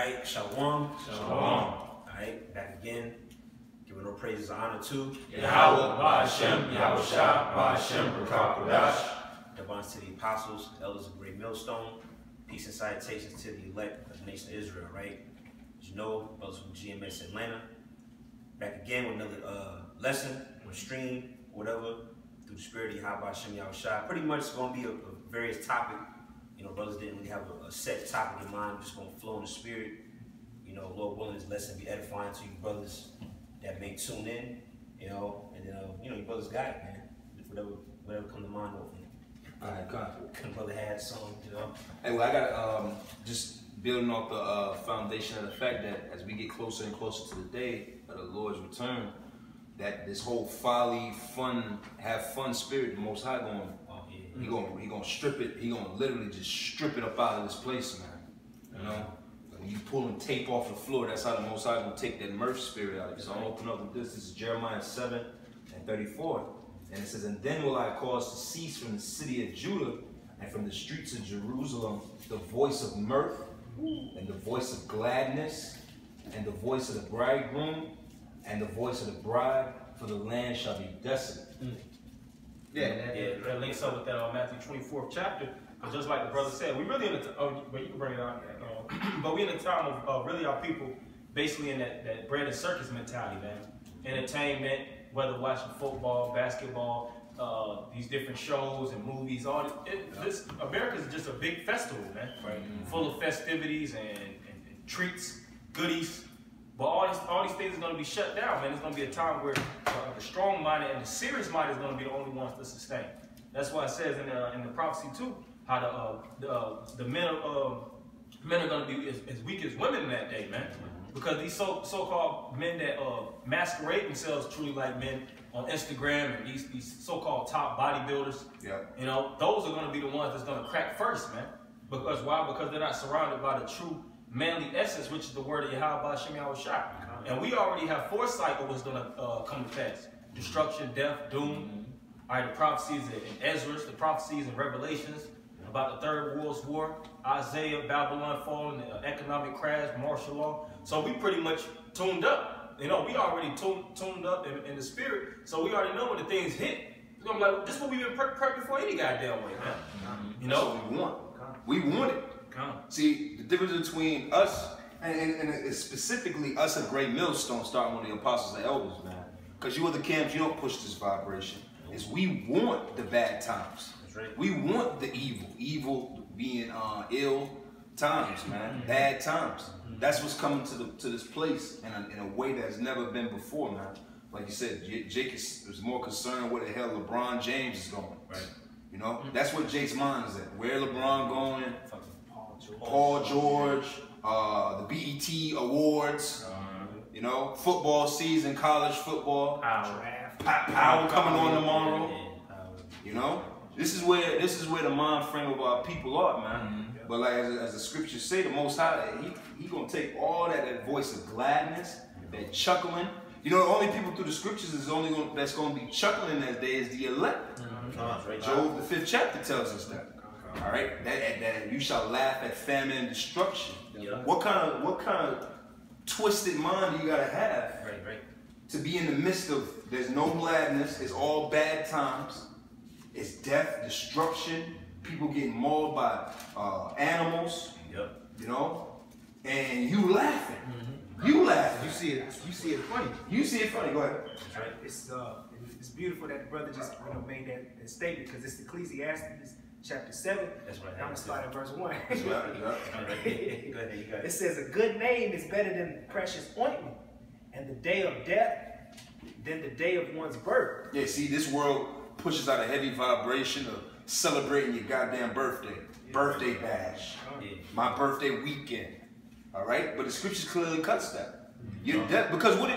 Alright, Shalom. Shalom. Alright, back again. Giving no praises and honor to Yahweh, Ba'ashem, Yahushua, Ba'ashem, B'Kakodash. Divines to the apostles, elders of Great Millstone. Peace and salutations to the elect of the nation of Israel, right? As you know, brothers from GMS Atlanta. Back again with another lesson or stream, whatever, through the spirit of Yahweh, Ba'ashem, Yahushua. Pretty much it's going to be a various topic. You know, brothers didn't really have a set topic in mind. We're just going to flow in the spirit. You know, Lord willing, this lesson be edifying to you brothers that may tune in, you know, and then, you know, you brothers got it, man. Whatever come to mind over you. All right, God. Brother had some, you know. Hey, well, I got just building off the foundation of the fact that as we get closer and closer to the day of the Lord's return, that this whole folly, have fun spirit, the Most High going, he gonna strip it. He gonna literally just strip it up out of this place, man. You know, when you pulling tape off the floor, that's how the Most High gonna take that mirth spirit out of it. So I'm gonna open up with this. This is Jeremiah 7:34, and it says, "And then will I cause to cease from the city of Judah and from the streets of Jerusalem the voice of mirth and the voice of gladness and the voice of the bridegroom and the voice of the bride, for the land shall be desolate." That links up with that Matthew 24th chapter. But just like the brother said, we really in the but you can bring it out. But we in the time of really our people basically in that bread and circus mentality, man. Entertainment, whether watching football, basketball, these different shows and movies, all this America's just a big festival, man. Right. Full of festivities and treats, goodies. But all these things are going to be shut down, man. It's going to be a time where the strong-minded and the serious-minded is going to be the only ones to sustain. That's why it says in the prophecy too, how the men are going to be as weak as women in that day, man. Because these so-called men that masquerade themselves truly like men on Instagram and these so-called top bodybuilders, you know, those are going to be the ones that's going to crack first, man. Because why? Because they're not surrounded by the true manly essence, which is the word of Yahweh Ba'ashem Yahushua. And we already have foresight of what's going to come to pass. Destruction, death, doom. All right, the prophecies in Ezra, the prophecies in Revelations about the Third World War, Isaiah, Babylon falling, the economic crash, martial law. So we pretty much tuned up. You know, we already tuned up in the spirit. So we already know when the things hit. It's going to be like, this is what we've been prepping for any goddamn way, man. You know? That's what we want. We want it. See, the difference between us and specifically us at Great Millstone, starting with the apostles and elders, man. Because you other camps, you don't push this vibration. Is we want the bad times. Right. We want the evil being ill times, man. Bad times. That's what's coming to this place in a way that's never been before, man. Like you said, Jake is more concerned where the hell LeBron James is going. Right. You know, that's what Jake's mind is at. Where LeBron going? Paul George, the BET Awards, you know, football season, college football, Powell coming on tomorrow. You know, this is where the mind frame of our people are, man. But like as the scriptures say, the Most High, he gonna take all that voice of gladness, that chuckling. You know, the only people through the scriptures that's gonna be chuckling that day is the elect. Job the 5th chapter tells us that. All right, that you shall laugh at famine and destruction. What kind of twisted mind do you gotta have to be in the midst of? There's no gladness. It's all bad times. It's death, destruction. People getting mauled by animals. You know, and you laughing. You laughing. You see it funny. You see it funny. Go ahead. It's beautiful that the brother just made that statement, because it's Ecclesiastes chapter 7. That's right. I'm gonna start at verse 1. That's right. It says, "A good name is better than precious ointment, and the day of death than the day of one's birth." Yeah, see, this world pushes out a heavy vibration of celebrating your goddamn birthday, birthday bash, my birthday weekend. All right, but the scriptures clearly cuts that. Your death, because what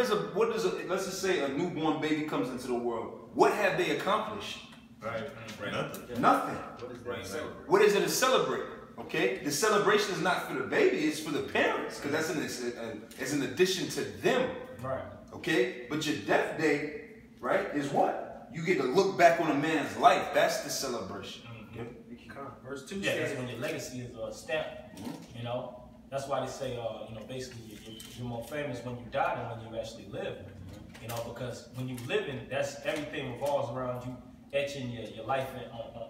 is a let's just say a newborn baby comes into the world. What have they accomplished? Nothing. What is it to celebrate? Okay, the celebration is not for the baby; it's for the parents, because that's an addition to them. Right. Okay, but your death day, right, is what? You get to look back on a man's life. That's the celebration. Verse 2 says, when your legacy is stamped, you know, That's why they say, you know, basically you're more famous when you die than when you actually live. You know, because when you living, that's everything revolves around you etching your life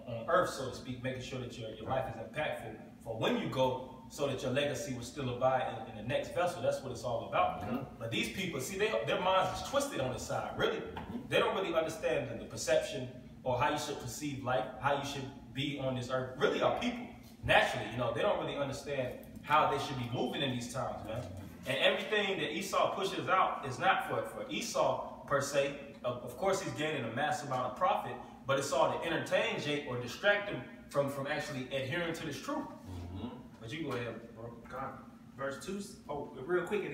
on earth, so to speak, making sure that your life is impactful for when you go, so that your legacy will still abide in the next vessel. That's what it's all about. But these people, see, their minds is twisted on the side, really. They don't really understand the perception or how you should perceive life, how you should be on this earth. Really, our people, naturally, you know, they don't really understand how they should be moving in these times, man. And everything that Esau pushes out is not for Esau per se. Of course, he's gaining a massive amount of profit, but it's all to entertain Jake or distract him from actually adhering to this truth. But you go ahead, bro. God. Verse 2, real quick, an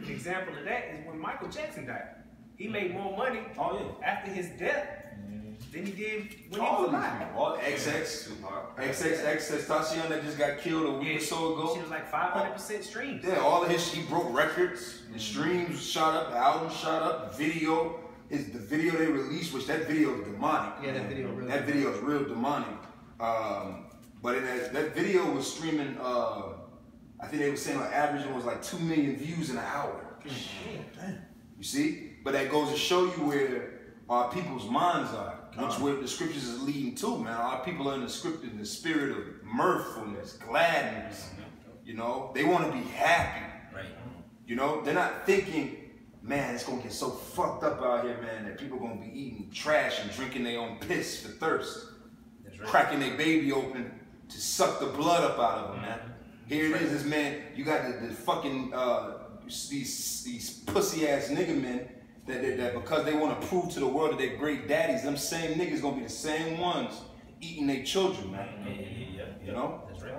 example of that is when Michael Jackson died. He made more money after his death than he did when he was alive. All XXX Tatiana that just got killed a week or so ago. She was like 500% streams. Yeah, all of his, he broke records. The streams shot up, the album shot up, the video they released, which that video is demonic. Yeah, that video really. That video is real demonic. But in that video was streaming, I think they were saying like average was like 2 million views in an hour. You see? But that goes to show you where our people's minds are, which where the scriptures is leading to, man. Our people are in the spirit of mirthfulness, gladness. You know, they want to be happy. Right. You know, they're not thinking, man, it's gonna get so fucked up out here, man, that people gonna be eating trash and drinking their own piss for thirst. That's right. Cracking their baby open to suck the blood up out of them, man. Here it is, this man, you got the fucking, these pussy ass nigga men that because they want to prove to the world that they're great daddies, them same niggas gonna be the same ones eating their children, man. You know? That's right.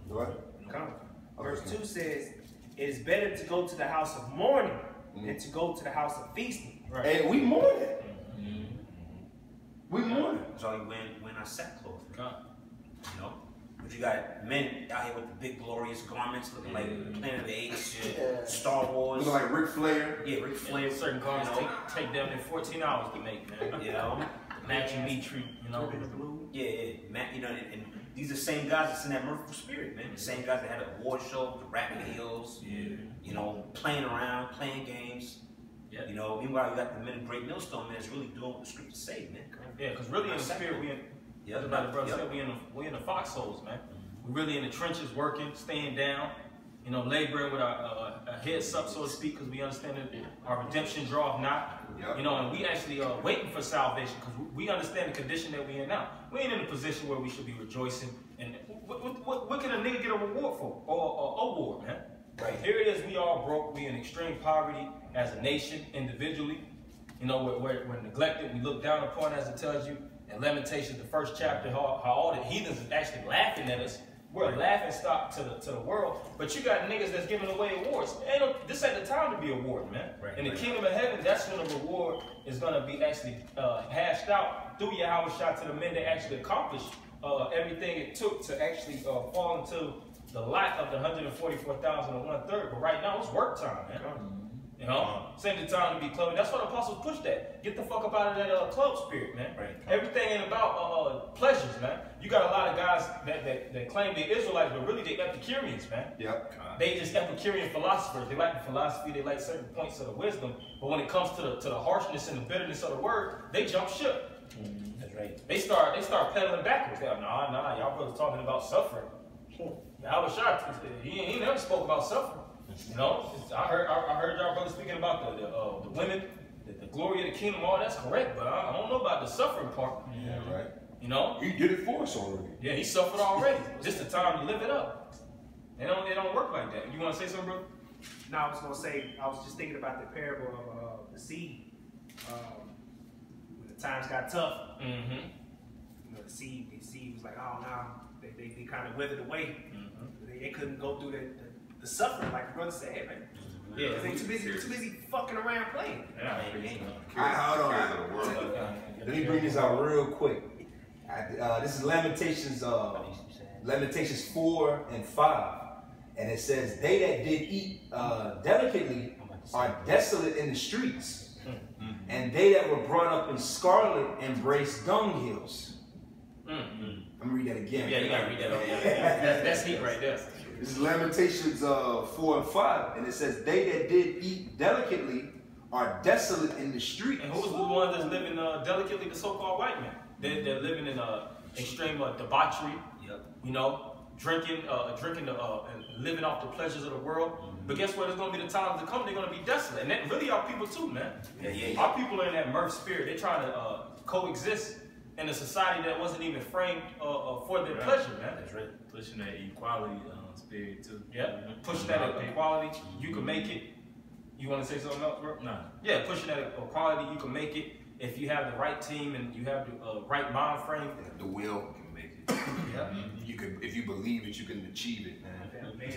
What? Verse 2 says, it is better to go to the house of mourning than to go to the house of feasting. Right. Hey, we mourning. We mourning. That's why we wear our sackcloth. You know? But you got men out here with the big glorious garments looking like Planet of the Apes, Star Wars. Looking like Ric Flair. Yeah, Ric Flair. Certain garments take them in 14 hours to make, man. You know? Matching meat treat, you know. Yeah. You know, and these are the same guys that's in that mirthful spirit, man. The same guys that had a award show, the Rap Hills, you know, playing around, playing games. You know, meanwhile, you got the men of Great Millstone, man, that's really doing what the scriptures say, man. Yeah, because really in the spirit, we in the foxholes, man. We really in the trenches working, staying down, you know, laboring with our heads up, so to speak, because we understand that our redemption draweth not. You know, and we actually are waiting for salvation because we understand the condition that we're in now. We ain't in a position where we should be rejoicing. And what can a nigga get a reward for? Or award, man? Right. Here it is, we all broke. We in extreme poverty as a nation, individually. You know, we're neglected. We look down upon, as it tells you in Lamentations, the first chapter, how all the heathens is actually laughing at us. We're a laughing stock to the world, but you got niggas that's giving away awards. This ain't the time to be awarded, man. In the kingdom of heaven, that's when the reward is gonna be actually hashed out through Yahweh Shah to the men that actually accomplished everything it took to actually fall into the lot of the 144,000 and 1/3. But right now, it's work time, man. You know, same the time to be clubbing. That's what the apostles pushed that. Get the fuck up out of that club spirit, man. Everything ain't about pleasures, man. You got a lot of guys that claim they're Israelites, but really they Epicureans, man. They just Epicurean philosophers. They like the philosophy, they like certain points of the wisdom, but when it comes to the harshness and the bitterness of the word, they jump ship. That's right. They start pedaling backwards. They're like, nah, y'all brothers talking about suffering. I was shocked. He never spoke about suffering. You know, I heard y'all brothers speaking about the women, the glory of the kingdom. All that's correct, but I don't know about the suffering part. You know, he did it for us already. Yeah, he suffered already. Just the time to live it up. They don't work like that. You want to say something, bro? No, I was gonna say I was just thinking about the parable of the seed. When the times got tough, you know, the seed was like, oh no, they kind of withered away. They couldn't go through the suffering, like the brother said, man. Yeah, they too busy fucking around playing. Hold on. Let me bring this out real quick. This is Lamentations 4 and 5, and it says, "They that did eat delicately are desolate in the streets, and they that were brought up in scarlet embrace dunghills." I'm gonna read that again. Yeah, you gotta read that. That's heat right there. This is Lamentations 4 and 5, and it says, "They that did eat delicately are desolate in the streets." And who's the one that's living delicately? The so-called white man. They're living in extreme debauchery. Yep. You know, drinking and living off the pleasures of the world. But guess what? There's gonna be the times to come. They're gonna be desolate, and that really our people too, man. Yeah. Our people are in that mirth spirit. They're trying to coexist in a society that wasn't even framed for their pleasure, man. That's right. Pushing that equality spirit too. Yeah, pushing that equality. You can make it. You want to say something else, bro? No. Yeah, pushing that equality. You can make it if you have the right team and you have the right mind frame. The will can make it. Yeah. You can, if you believe it, you can achieve it, man.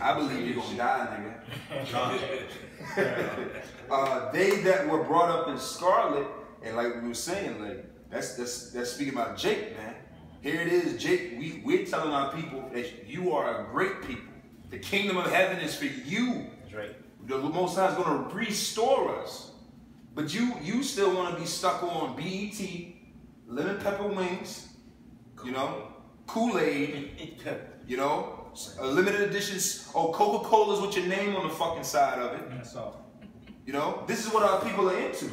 I believe you're gonna die, nigga. They that were brought up in scarlet, and like we were saying, like that's speaking about Jake, man. Here it is, Jake. We're telling our people that you are a great people. The kingdom of heaven is for you. That's right. The Most High is going to restore us. But you still want to be stuck on BET, lemon pepper wings, you know, Kool-Aid, you know, limited editions. Oh, Coca-Cola's with your name on the fucking side of it. That's all. You know, this is what our people are into.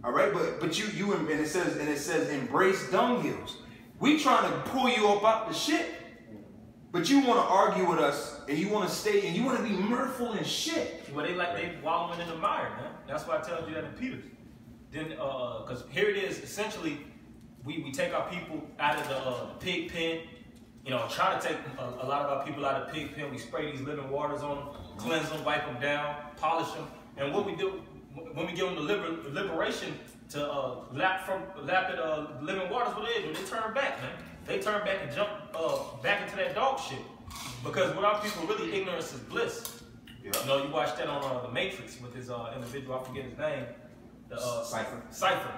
All right, but you and it says embrace dunghills. We trying to pull you up out the shit, but you want to argue with us and you want to stay and you want to be mirthful and shit. Well, they wallowing in the mire, man. That's why I tell you that in Peters. Then, because here it is, essentially, we take our people out of the pig pen. You know, try to take a lot of our people out of the pig pen. We spray these living waters on them, cleanse them, wipe them down, polish them. And what we do when we give them the liberation to lap at living waters, what they do, they turn back, man. They turn back and jump back into that dog shit. Because with our people, really, ignorance is bliss. Yeah. You know, you watch that on The Matrix with his individual, I forget his name. Cypher. Cypher.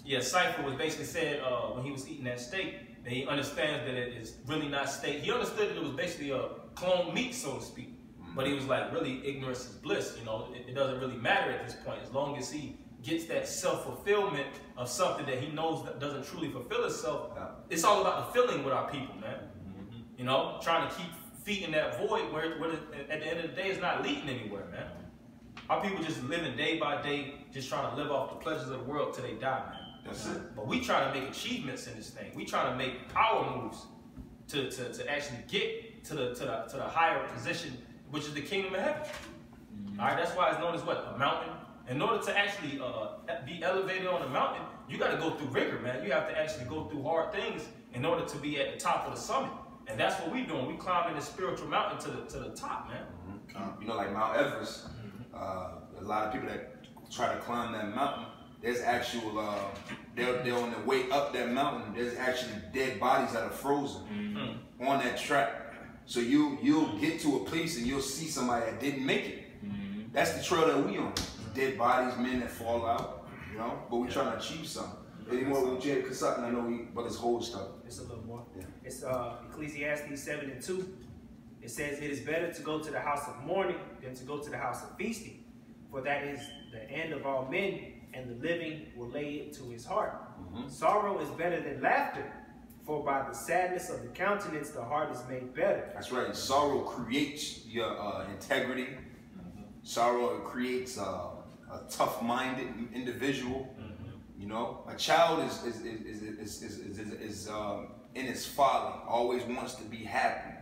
Yeah, Cypher was basically said when he was eating that steak, that he understands that it is really not steak. He understood that it was basically a clone meat, so to speak. But he was like, really, ignorance is bliss. You know, it doesn't really matter at this point, as long as he gets that self-fulfillment of something that he knows that doesn't truly fulfill itself. Yeah. It's all about the feeling with our people, man. You know, trying to keep feet in that void where at the end of the day, it's not leading anywhere, man. Our people just living day by day, just trying to live off the pleasures of the world till they die, man. That's it. But we trying to make achievements in this thing. We trying to make power moves to actually get to the higher position, which is the kingdom of heaven. All right, that's why it's known as what? A mountain. In order to actually be elevated on a mountain, you got to go through rigor, man. You have to actually go through hard things in order to be at the top of the summit. And that's what we're doing. We climbing the spiritual mountain to the top, man. You know, like Mount Everest, a lot of people that try to climb that mountain, there's actual, they're on the way up that mountain, there's actually dead bodies that are frozen on that track. So you'll get to a place and you'll see somebody that didn't make it. That's the trail that we on. Dead bodies, men that fall out, you know, but we're trying to achieve something. Any more with Jay Kassak? I know he brothers hold stuff. It's a little more. Yeah. It's Ecclesiastes 7 and 2. It says, "It is better to go to the house of mourning than to go to the house of feasting, for that is the end of all men, and the living will lay it to his heart. Sorrow is better than laughter, for by the sadness of the countenance the heart is made better." That's right. Sorrow creates your integrity. Sorrow creates a tough-minded individual. You know, a child is in his folly, always wants to be happy.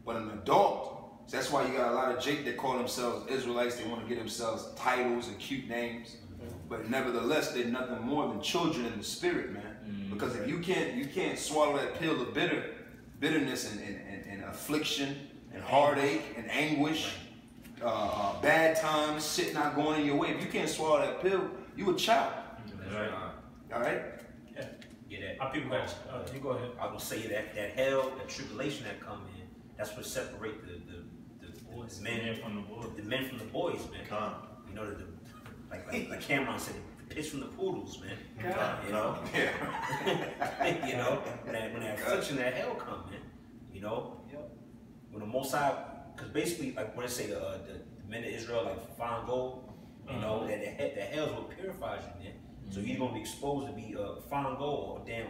But an adult, that's why you got a lot of Jake that call themselves Israelites. They want to get themselves titles and cute names. But nevertheless, they're nothing more than children in the spirit, man. Because if you can't swallow that pill of bitterness and affliction and heartache and anguish, bad times, shit not going in your way. If you can't swallow that pill, you a child. That's right. All right? Yeah. Yeah, that. Our people got you go ahead. I was gonna say that hell, that tribulation that come in, that's what separate the men from the boys, man. You know, like Cameron said, the piss from the poodles, man. You know, you know, when that affliction, that hell come, man. You know, when the Most High, because basically, like when I say the men of Israel, like fine gold, you know, that hell's what purifies you, man. So you're gonna be exposed to be fine gold or damn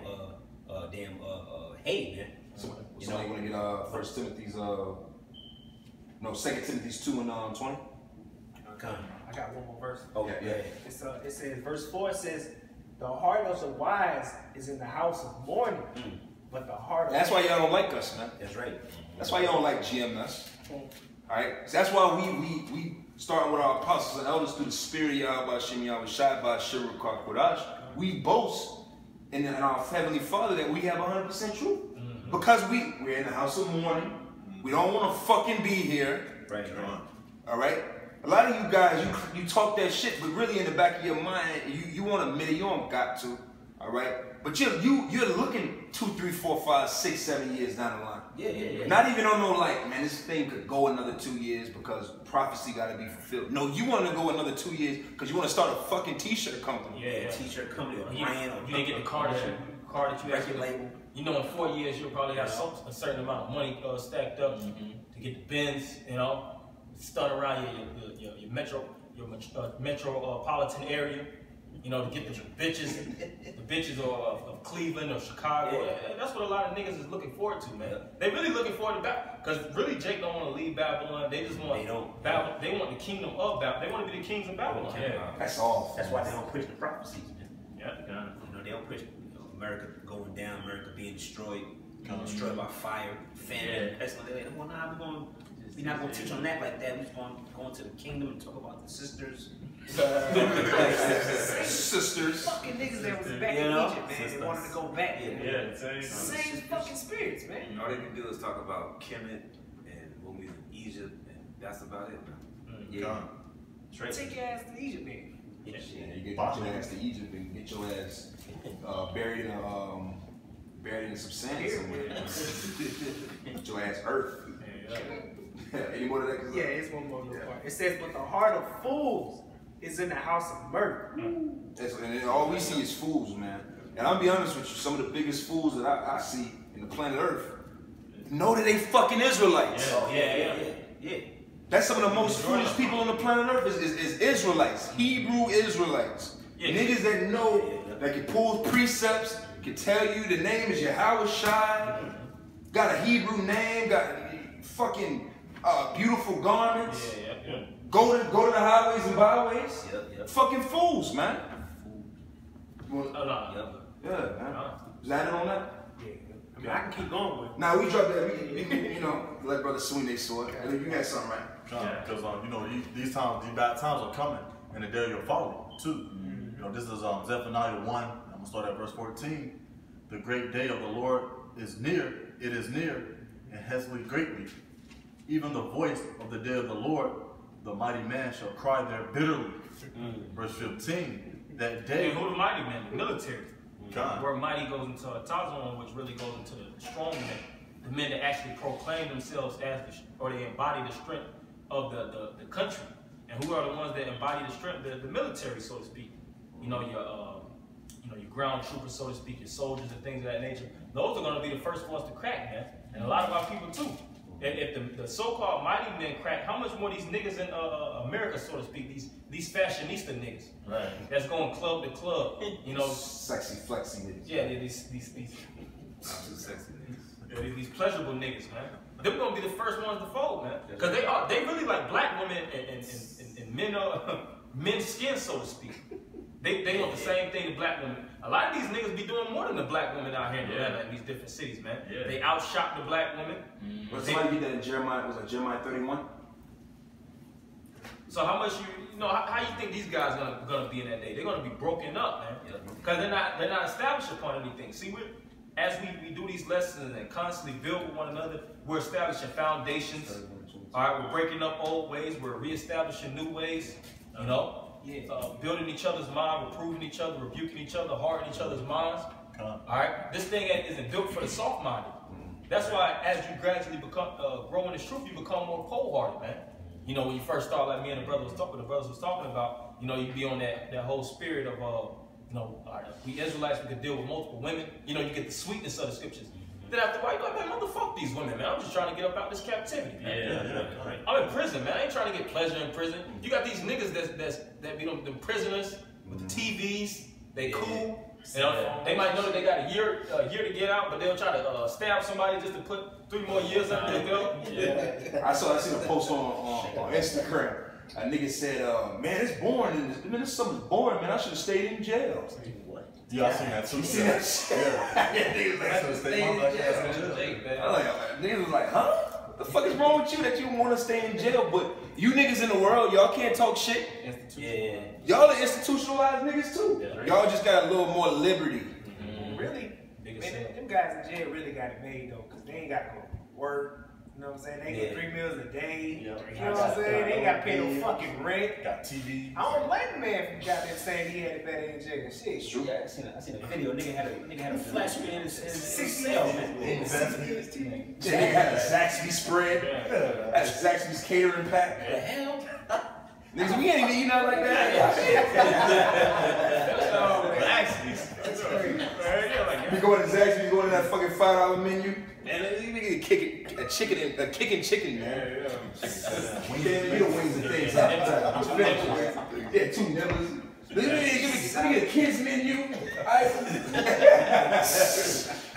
hate, man. So you want to get First Timothy's 2 Timothy's 2 and 20. I got one more verse. Okay, yeah. It says, verse 4 says, the heart of the wise is in the house of mourning, but the heart of... That's why y'all don't like us, man. That's right. That's why y'all don't like GMS. All right? So that's why we starting with our apostles and elders through the spirit of Yahweh Shem Yahweh Shai by Shira Kodash. We boast in our Heavenly Father that we have 100% truth. Because we're in the house of mourning. We don't want to fucking be here. Right. All right? A lot of you guys, you talk that shit, but really in the back of your mind, you want to admit it, you don't got to. All right? But you're looking 2, 3, 4, 5, 6, 7 years down the line. Yeah. Not even on no like, man, this thing could go another 2 years because prophecy got to be fulfilled. No, you want to go another 2 years because you want to start a fucking t-shirt company. Yeah, t-shirt company or You brand. didn't get the car that you record label. You know, in 4 years you'll probably have a certain amount of money stacked up to get the Benz. You know, start around your metropolitan area. You know, to get the bitches of Cleveland or Chicago. Yeah. That's what a lot of niggas is looking forward to, man. They really looking forward to that because really Jake don't want to leave Babylon. They just want Babylon. They want the kingdom of Babylon. They want to be the kings of Babylon. Yeah. That's all. That's why they don't push the prophecies, man. Yeah. You know, they don't push America going down, America being destroyed, destroyed by fire, famine, pestilence. They're like, well, nah, we're not gonna teach on that like that. We're just gonna go into the kingdom and talk about the sisters. Sisters. Fucking niggas that was back in Egypt, man. They wanted to go back. Same fucking spirits, man. All they can do is talk about Kemet and when we was in Egypt, and that's about it, man. Take your ass to Egypt, man. You get your ass to Egypt and get your ass buried in some sand somewhere. Get your ass earth. Any more of that? Yeah, it's one more little part. It says, but the heart of fools is in the house of murder. And all we see is fools, man. And I'll be honest with you, some of the biggest fools that I see in the planet Earth know that they fucking Israelites. Yeah. That's some of the most foolish people on the planet Earth is Israelites, Hebrew Israelites. Niggas that know, that can pull precepts, can tell you the name is Yahweh Shai, got a Hebrew name, got fucking beautiful garments. Go to the highways and byways. Fucking fools, man. Yeah, man. Is that it on that? Yeah. I mean, I can keep going with it. Now we drop that. We let brother swing their sword. You got something, right? Because these bad times are coming, and the day you'll follow too. You know, this is Zephaniah 1. I'm gonna start at verse 14. The great day of the Lord is near. It is near, and hastily greatly. Even the voice of the day of the Lord, the mighty man shall cry there bitterly. Verse 15. That day. Who the mighty men? The military. God. Where mighty goes into a tazon, which really goes into the strong men, the men that actually proclaim themselves or they embody the strength of the country. And who are the ones that embody the strength? The military, so to speak. You know, your ground troopers, so to speak, your soldiers and things of that nature. Those are going to be the first ones to crack, man. And a lot of our people too. If the so-called mighty men crack, how much more these niggas in America, so to speak, these fashionista niggas, right? That's going club to club, you know, sexy, flexy niggas. Yeah, these sexy niggas. Yeah, these pleasurable niggas, man. They're gonna be the first ones to fold, man, because they really like black women and men's skin, so to speak. They want the same thing to black women. A lot of these niggas be doing more than the black women out here in Atlanta in these different cities, man. Yeah. They outshop the black women. But somebody get that in Jeremiah, was it Jeremiah 31? So how much how you think these guys gonna be in that day? They're gonna be broken up, man. Because they're not established upon anything. See, as we do these lessons and constantly build with one another, we're establishing foundations. All right, we're breaking up old ways, we're reestablishing new ways, you know. Building each other's mind, reproving each other, rebuking each other, hardening each other's minds. All right, this thing isn't built for the soft-minded. That's why, as you gradually grow in this truth, you become more cold-hearted, man. You know, when you first start, like me and the brothers was talking about, you know, you be on that whole spirit of, you know, we Israelites, we can deal with multiple women. You know, you get the sweetness of the scriptures. Then after a while, you're like, man, motherfuck these women, man. I'm just trying to get up out this captivity, man. I'm in prison, man. I ain't trying to get pleasure in prison. You got these niggas that be them prisoners with the TVs, They cool. They might know that they got a year to get out, but they'll try to stab somebody just to put 3 more years under their belt. Yeah. I seen a post on Instagram. A nigga said, man, it's boring. Man, this summer's boring, man. I should have stayed in jail. Yeah, I seen that too. You see that shit? Yeah, niggas was like, huh? What the fuck is wrong with you that you want to stay in jail? But you niggas in the world, y'all can't talk shit. Yeah. Y'all are institutionalized niggas too. Y'all just got a little more liberty. Really? Man, them guys in jail really got it made though, because they ain't got to go work. You know what I'm saying? They get 3 meals a day. You know what I'm saying? They ain't got to pay no fucking rent. Got TV. I don't blame the man for got that saying he had it better in jail. Shit, True. Yeah, I seen a video. Nigga had a flash screen in his cell, man. Yeah, they had a Zaxby spread. That's Zaxby's catering pack. What the hell? Niggas, we ain't even eat nothing like that. That's crazy. You go to Zaxby's, you go to that fucking $5 menu, and you nigga a kicking chicken, man. Yeah, you don't wings and things. Yeah, 2 nibblers. Give me the kids menu.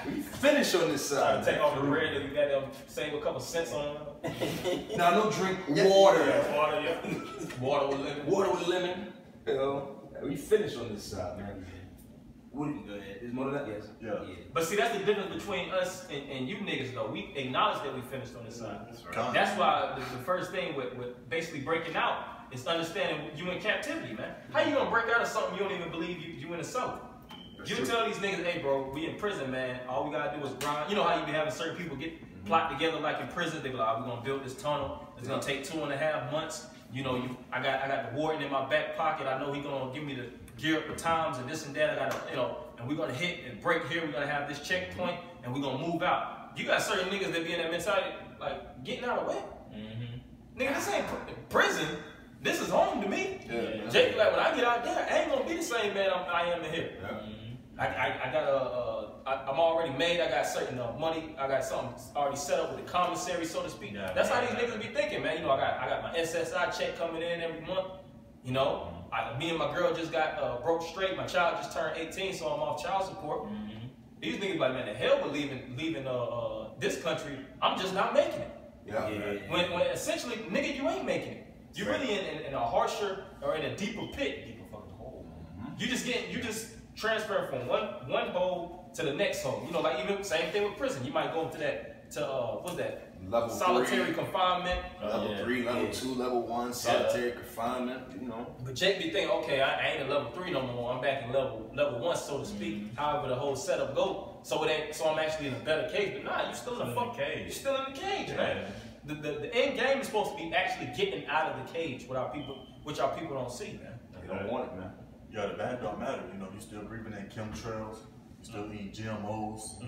We finish on this side. Take off the bread and you got them save a couple cents on it. No drink water. Water with lemon. Water with lemon. You know, we finish on this side, man. What do you go ahead? Is more of that? Yes. Yeah. But see, that's the difference between us and you niggas, though. We acknowledge that we finished on this side. That's why the first thing with basically breaking out is understanding you in captivity, man. How you gonna break out of something you don't even believe you in the soul? You tell these niggas, hey, bro, we in prison, man. All we gotta do is grind. You know how you be having certain people plot together like in prison. They be like, we're gonna build this tunnel. It's gonna take 2.5 months. You know, I got the warden in my back pocket. I know he gonna give me the gear up the times and this and that. I gotta, you know, and we're gonna hit and break here. We're gonna have this checkpoint and we're gonna move out. You got certain niggas that be in that mentality, like getting out of the way. Nigga, this ain't prison. This is home to me. Yeah. Jake, like when I get out there, I ain't gonna be the same man I am in here. Yeah. I got I'm already made. I got certain money. I got something already set up with the commissary, so to speak. That's how these niggas be thinking, man. You know, I got my SSI check coming in every month. You know, me and my girl just got broke straight. My child just turned 18, so I'm off child support. These niggas like, man, the hell with leaving this country. I'm just not making it. Yeah. When essentially, nigga, you ain't making it. You're really in a harsher or in a deeper pit. Deeper fucking hole. You just transfer from one hole to the next hole. You know, like even same thing with prison. You might go into what's that? Level solitary 3. confinement. Level 3, level 2, level 1, solitary confinement, you know. But Jake be thinking, okay, I ain't in level 3 no more. I'm back in level 1, so to speak. However the whole setup go. So I'm actually in a better cage. But nah, you still in the cage. You're still in the cage, man. The end game is supposed to be actually getting out of the cage, which our people don't see, man. They don't want it, man. Yeah, the bad don't matter. You know, you still breathing in chemtrails. You still eating GMOs.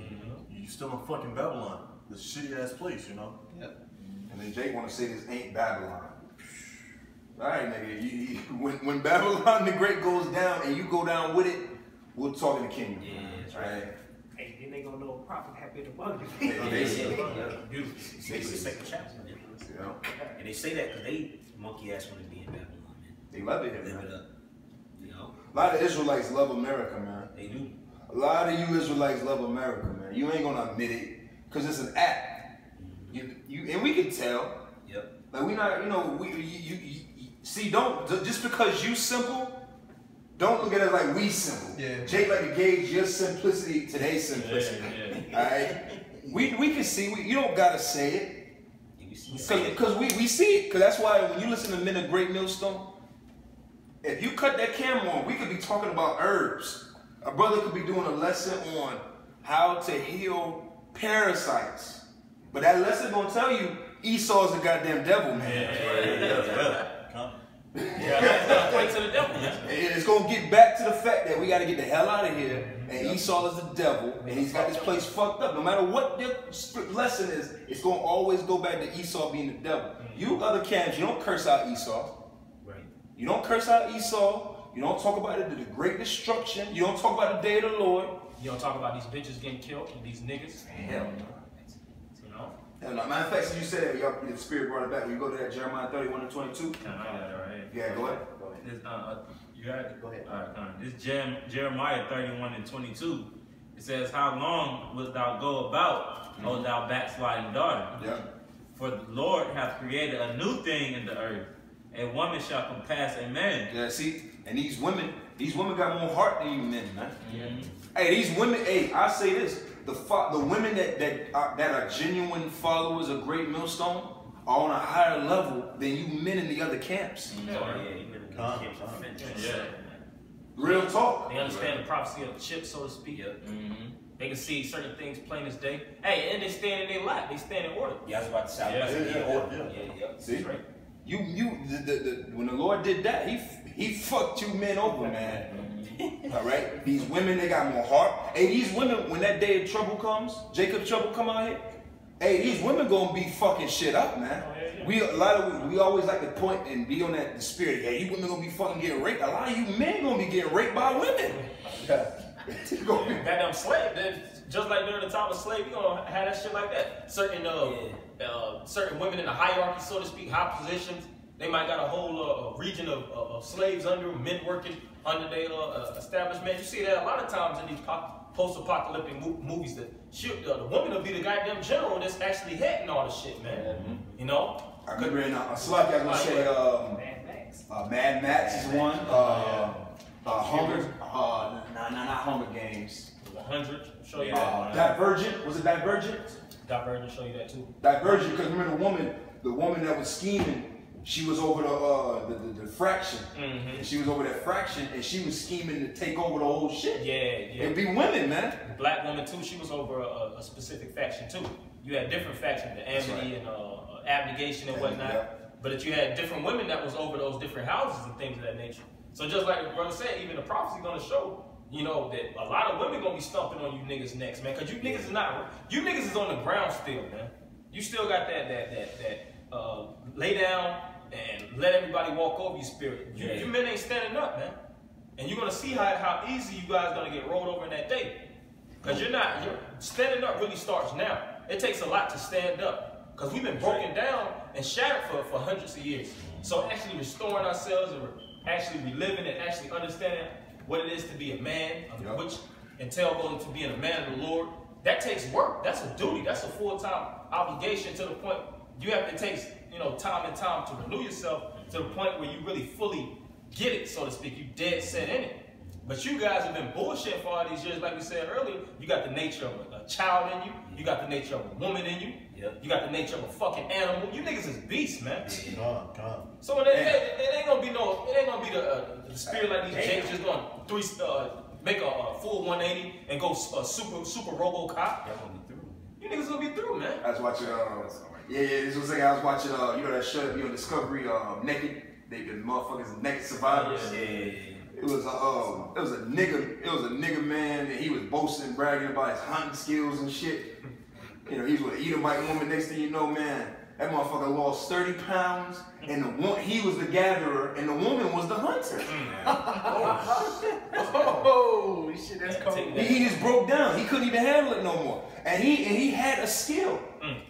You still in fucking Babylon. This shitty ass place, you know. Yep. And then Jake want to say this ain't Babylon. All right, nigga. When Babylon the Great goes down and you go down with it, we'll talk in the kingdom. Yeah, that's right. Hey, then they gonna know a prophet have been among you. Beautiful. They say the chapter. You know? And they say that because they monkey ass want to be in Babylon, man. They love it here, Live man. it up. You know? A lot of Israelites love America, man. They do. A lot of you Israelites love America, man. You ain't gonna admit it, cause it's an act. And we can tell. Yep. Like we not, you know, see, don't just because you simple, don't look at it like we simple. Yeah. Jake like to gauge your simplicity to their simplicity. All right. We can see. You don't gotta say it. Because we see it. Because that's why when you listen to Men of Great Millstone, if you cut that camera on, we could be talking about herbs. A brother could be doing a lesson on how to heal parasites. But that lesson gonna tell you Esau's a goddamn devil, man. Point to the devil. And it's gonna get back to the fact that we gotta get the hell out of here. And Esau is the devil, and he's got this place fucked up. No matter what the lesson is, it's gonna always go back to Esau being the devil. You other camps, you don't curse out Esau. Right. You don't curse out Esau. You don't talk about the great destruction. You don't talk about the day of the Lord. You don't talk about these bitches getting killed and these niggas. Hell no. You know? Hell no. Matter of fact, since you said that, the Spirit brought it back. When you go to that Jeremiah 31 and 22. I got it right. Yeah, go ahead. It's, You had it? Go ahead. All right, come on. This Jeremiah 31:22. It says, "How long wilt thou go about, O thou backsliding daughter? Yeah. For the Lord hath created a new thing in the earth. A woman shall compass a man." Yeah, see, and these women got more heart than you men, man. Mhm. Hey, these women, hey, I say this, the women that are genuine followers of Great Millstone are on a higher level than you men in the other camps. Oh, yeah, you been in the camps of offense. Yeah. Real talk. They understand the prophecy of the chip, so to speak. Mhm. They can see certain things plain as day. Hey, and they stand in their lap. They stand in order. Yeah, I was about to say, Yeah. See, when the Lord did that, he fucked you men over, man. All right, these women, they got more heart. Hey, these women, when that day of trouble comes, Jacob's trouble come out here. Hey, these women gonna be fucking shit up, man. We always like to point and be on the spirit. Yeah, you women gonna be fucking getting raped. A lot of you men gonna be getting raped by women. Goddamn slave. Just like during the time of slavery, you gonna have that shit like that. Certain women in the hierarchy, so to speak, high positions, they might got a whole region of slaves under them, men working under their establishment. You see that a lot of times in these post-apocalyptic movies. The woman will be the goddamn general that's actually heading all the shit, man. You know? I remember in Slug, I was gonna say Mad Max is one. Hunger. Not Hunger Games. 100. Show you that. Divergent. Was it Divergent? Divergent. Show you that too. Divergent. Because remember the woman that was scheming. She was over the fraction. Mm-hmm. She was over that fraction, and she was scheming to take over the whole shit. Yeah. It'd be women, man. The black woman too. She was over a specific faction too. You had different factions, the amity and abnegation and whatnot. Yeah. But that you had different women that was over those different houses and things of that nature. So just like the brother said, even the prophecy gonna show, you know, that a lot of women gonna be stomping on you niggas next, man. Cause you niggas is on the ground still, man. You still got that lay down and let everybody walk over you spirit. You men ain't standing up, man. And you're gonna see how easy you guys gonna get rolled over in that day. Cause you're standing up really starts now. It takes a lot to stand up. Cause we've been broken down and shattered for hundreds of years. So actually restoring ourselves and actually reliving and actually understanding what it is to be a man, which entails to being a man of the Lord, that takes work. That's a duty. That's a full-time obligation to the point it takes time and time to renew yourself to the point where you really fully get it, so to speak. You dead set in it. But you guys have been bullshitting for all these years, like we said earlier. You got the nature of a child in you. You got the nature of a woman in you. Yep. You got the nature of a fucking animal. You niggas is beasts, man. So it ain't gonna be the spirit like these Jakes just gonna make a full 180 and go super RoboCop. You niggas gonna be through, man. I was watching this was like I was watching that show on Discovery, Naked. They the motherfuckers Naked Survivors. It was a nigga man, and he was boasting, bragging about his hunting skills and shit. He was with an Edomite woman. Next thing you know, man, that motherfucker lost 30 pounds, and he was the gatherer, and the woman was the hunter. Oh shit, that's cold. He just broke down. He couldn't even handle it no more. And he had a skill.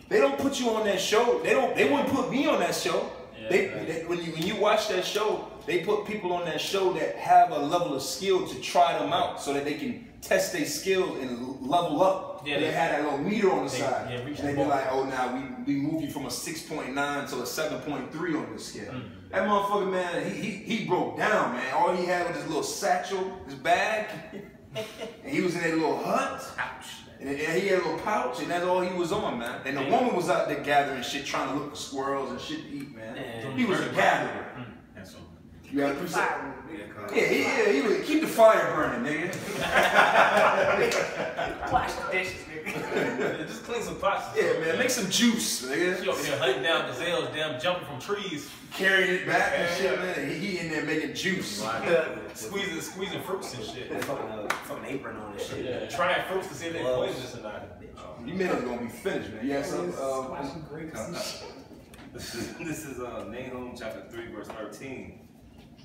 They don't put you on that show. They wouldn't put me on that show. When you watch that show, they put people on that show that have a level of skill to try them out so that they can test their skills and level up. Yeah, they had that little meter on the side. And they be like, oh, now we move you from a 6.9 to a 7.3 on this scale. That motherfucker, man, he broke down, man. All he had was his little satchel, his bag, and he was in that little hut. And he had a little pouch, and that's all he was on, man. And the woman was out there gathering shit, trying to look for squirrels and shit to eat, man. He was a gatherer. You gotta appreciate it. He would keep the fire burning, nigga. Wash the dishes, nigga. Just clean some pots. Yeah, man, make some juice, nigga. She over here hunting down gazelles, jumping from trees. Carrying it back and shit, man. He in there making juice. Squeezing fruits and shit. Fucking apron on and shit. Yeah, trying fruits to see if they're poisonous or not. You men are gonna be finished, man. Yeah, some This is Nahum chapter 3, verse 13.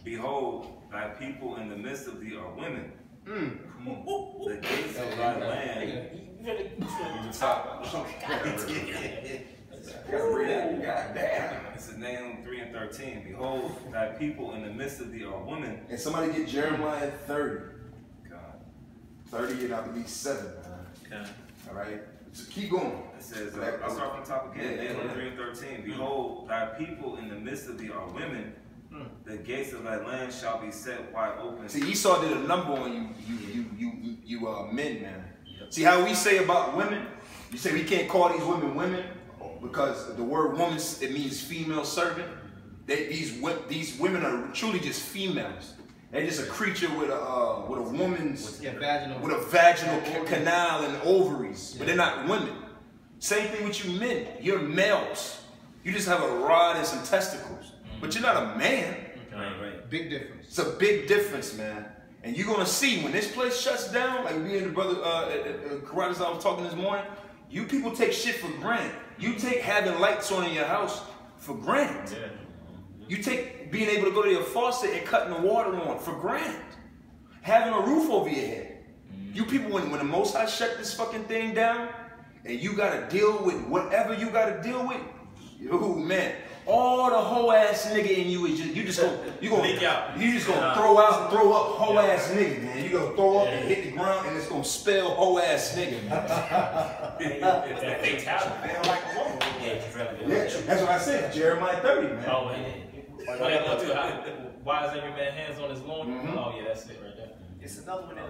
Behold, thy people in the midst of thee are women. The gates of thy land. God damn. This is Nahum 3 and 13. Behold, thy people in the midst of thee are women. And somebody get Jeremiah 30. God. 30 and I believe 7. Okay. All right? So keep going. It says, I'll start from the top again. Nahum 3 and 13. Behold, thy people in the midst of thee are women. The gates of thy land shall be set wide open. See, Esau did a number on you men, man. See how we say about women? You say we can't call these women women because the word woman, it means female servant. These women are truly just females. They're just a creature with a woman's vaginal canal and ovaries, but they're not women. Same thing with you men. You're males. You just have a rod and some testicles, but you're not a man. Right. Big difference. It's a big difference, man. And you're gonna see when this place shuts down, like me and the brother Karatas I was talking this morning. You people take shit for granted. You take having lights on in your house for granted. Yeah. You take being able to go to your faucet and cutting the water on for granted. Having a roof over your head. You people, when the Most High shut this fucking thing down, and you gotta deal with whatever you gotta deal with, oh man, all the hoe ass nigga in you is just gonna throw up hoe ass nigga, man. You gonna throw up and hit the ground, and it's gonna spell hoe ass nigga, man. Yeah, that's what I said. Jeremiah 30, man. Oh, man. Why is every man hands on his loin? Oh, yeah, that's it right there. It's another one that,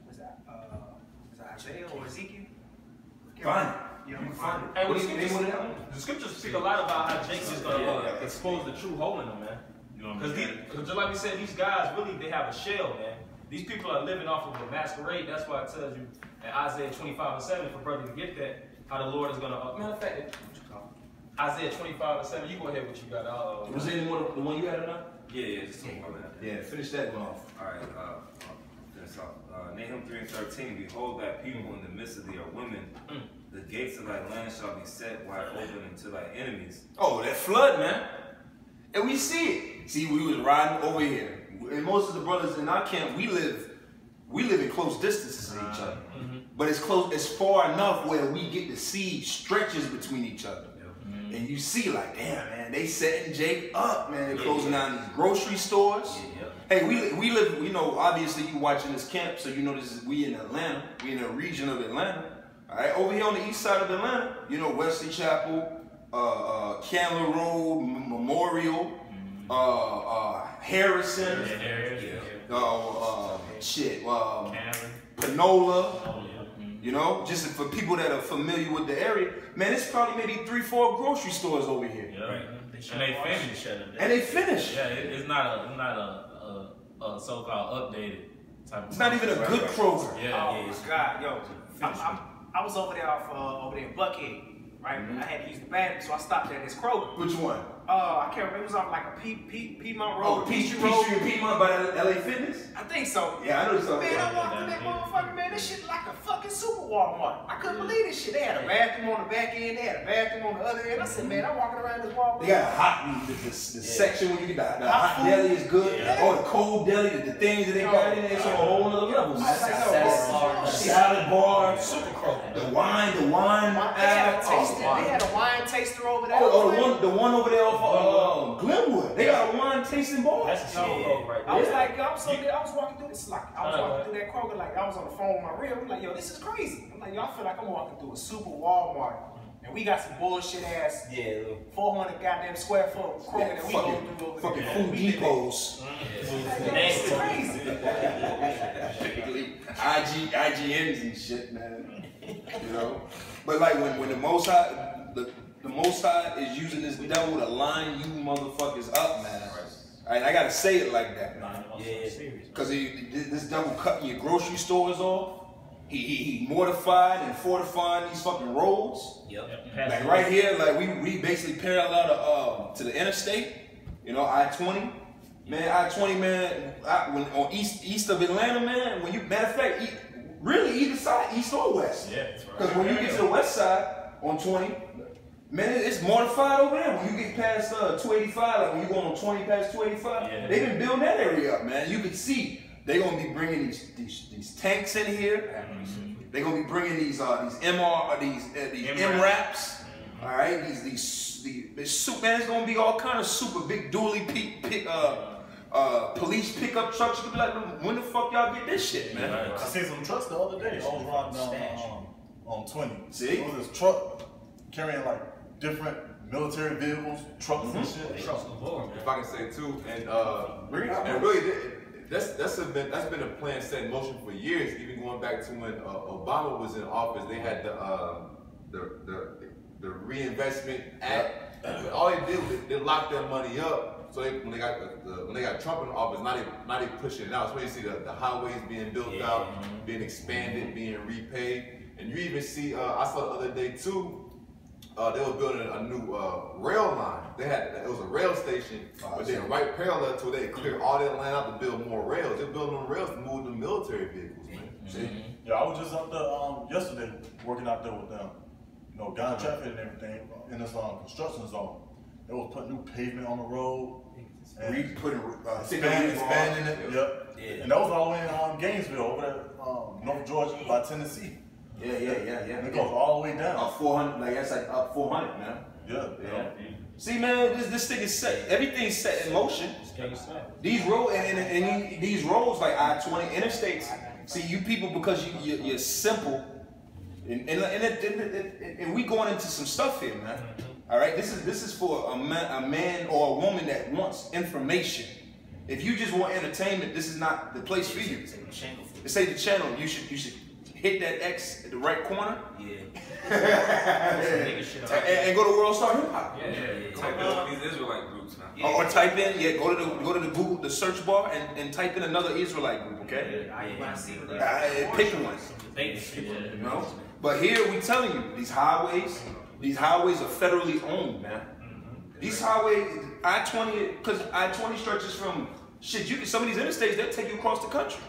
was that Isaiah or Ezekiel? Fine. Yeah, I'm fine. And the scriptures speak a lot about how Jacob is going to expose the true hole in them, man. Because just like we said, these guys really, they have a shell, man. These people are living off of a masquerade. That's why it tells you in Isaiah 25:7, for brother to get that, how the Lord is going to, matter of fact, Isaiah 25:7, you go ahead with what you got. Was there any more the one you had or not? Yeah, just talking about that. Yeah, finish that one off. All right, finish off. Nahum 3 and 13. Behold, thy people in the midst of thee are women. The gates of thy land shall be set wide open unto thy enemies. Oh, that flood, man. And we see it. See, we was riding over here. And most of the brothers in our camp, we live in close distances to each other. But it's far enough where we get to see stretches between each other. And you see like, damn, man, they setting Jake up, man. They're closing down these grocery stores. Hey, we live, you know, obviously you watching this camp, so you know we in Atlanta. We in a region of Atlanta. All right, over here on the east side of Atlanta, you know, Wesley Chapel, Candler Road, Memorial, Harrison, Panola. You know, just for people that are familiar with the area, man, it's probably maybe 3-4 grocery stores over here. Yeah, right. And they finished shutting down. And they finished. Yeah, it's not a so-called updated type of. It's not even a good Kroger. Oh my God, yo, I was over there over there in Buckhead, right? I had to use the bathroom, so I stopped at this Kroger. Which one? I can't remember. It was off like a Piedmont Road. Oh, Peachtree and Piedmont by LA Fitness? I think so. Yeah, I know something. Man, I walked in that motherfucker, man. This shit like a fucking super Walmart. I couldn't believe this shit. They had a bathroom on the back end. They had a bathroom on the other end. I said, man, I'm walking around this Walmart. They got a hot, the section when you get the hot deli is good. Or the cold deli, the things that they got in there, it's on a whole other level. Salad bar, super Kroger. The wine. They had a wine taster over there. Oh, the one over there off Glenwood. They got a wine tasting bar. That's a Kroger right there. I was like, I was walking through this, like, I was walking through that Kroger, like, I was on the phone with my reel. I'm like, yo, this is crazy. I'm like, yo, I feel like I'm walking through a super Walmart. And we got some bullshit ass 400 goddamn square foot Kroger that we go through over fucking there. food depots. This is crazy. IGNs and shit, man. You know? But like when the Most High, the Most High is using this devil to line you motherfuckers up, man. Right? I gotta say it like that, man. Because this devil cutting your grocery stores off. He mortified and fortifying these fucking roads. Like right here, like we basically parallel to the interstate. You know, I-20. Man, I-20, man, when on east of Atlanta, man, when you, matter of fact, really either side, east or west. Yeah, that's right. Because when you get to the west side on 20, man, it's mortified over there. When you get past 285, like when you go on 20 past 285, they've been building that area up, man. You can see they're gonna be bringing these tanks in here. They're gonna be bringing these MRAPs. All right, this man, it's gonna be all kind of super big dually police pickup trucks. You could be like, when the fuck y'all get this shit, man? I seen some trucks the other day. I was riding down on 20. See? There was this truck carrying like different military vehicles, trucks and shit. Trust the Lord, man. If I can say too, and really, that's been a plan set in motion for years. Even going back to when Obama was in office, they had the Reinvestment Act. All they did was they locked their money up. So when they got Trump in office, now they pushing it out. So you see the highways being built out, being expanded, being repaid, and you even see. I saw the other day too. They were building a new rail line. It was a rail station, but then right parallel to it, they cleared all that land out to build more rails. They're building them rails to move the military vehicles, man. See? Yeah, I was just up there yesterday working out there with them. You know, gun traffic and everything in this construction zone. They was putting new pavement on the road. And expanding it. Yep. Yeah. And that was all the way in Gainesville, over there, North Georgia by Tennessee. Yeah. And it goes all the way down. Up 400, like that's like up 400, man. Yeah. See, man, this thing is set. Everything's set in motion. These roads and these roads like I-20 interstates. See, you people, because you're simple, and we going into some stuff here, man. All right, this is for a man or a woman that wants information. If you just want entertainment, this is not the place for you. It's the channel. You should hit that X at the right corner. And go to World Star Hip Hop. Type in all these Israelite groups now. Or type in, go to the Google, the search bar, and type in another Israelite group, okay? Pick one. You know? But here we telling you, these highways are federally owned, man. These highways, I-20, because I-20 stretches from some of these interstates, they'll take you across the country.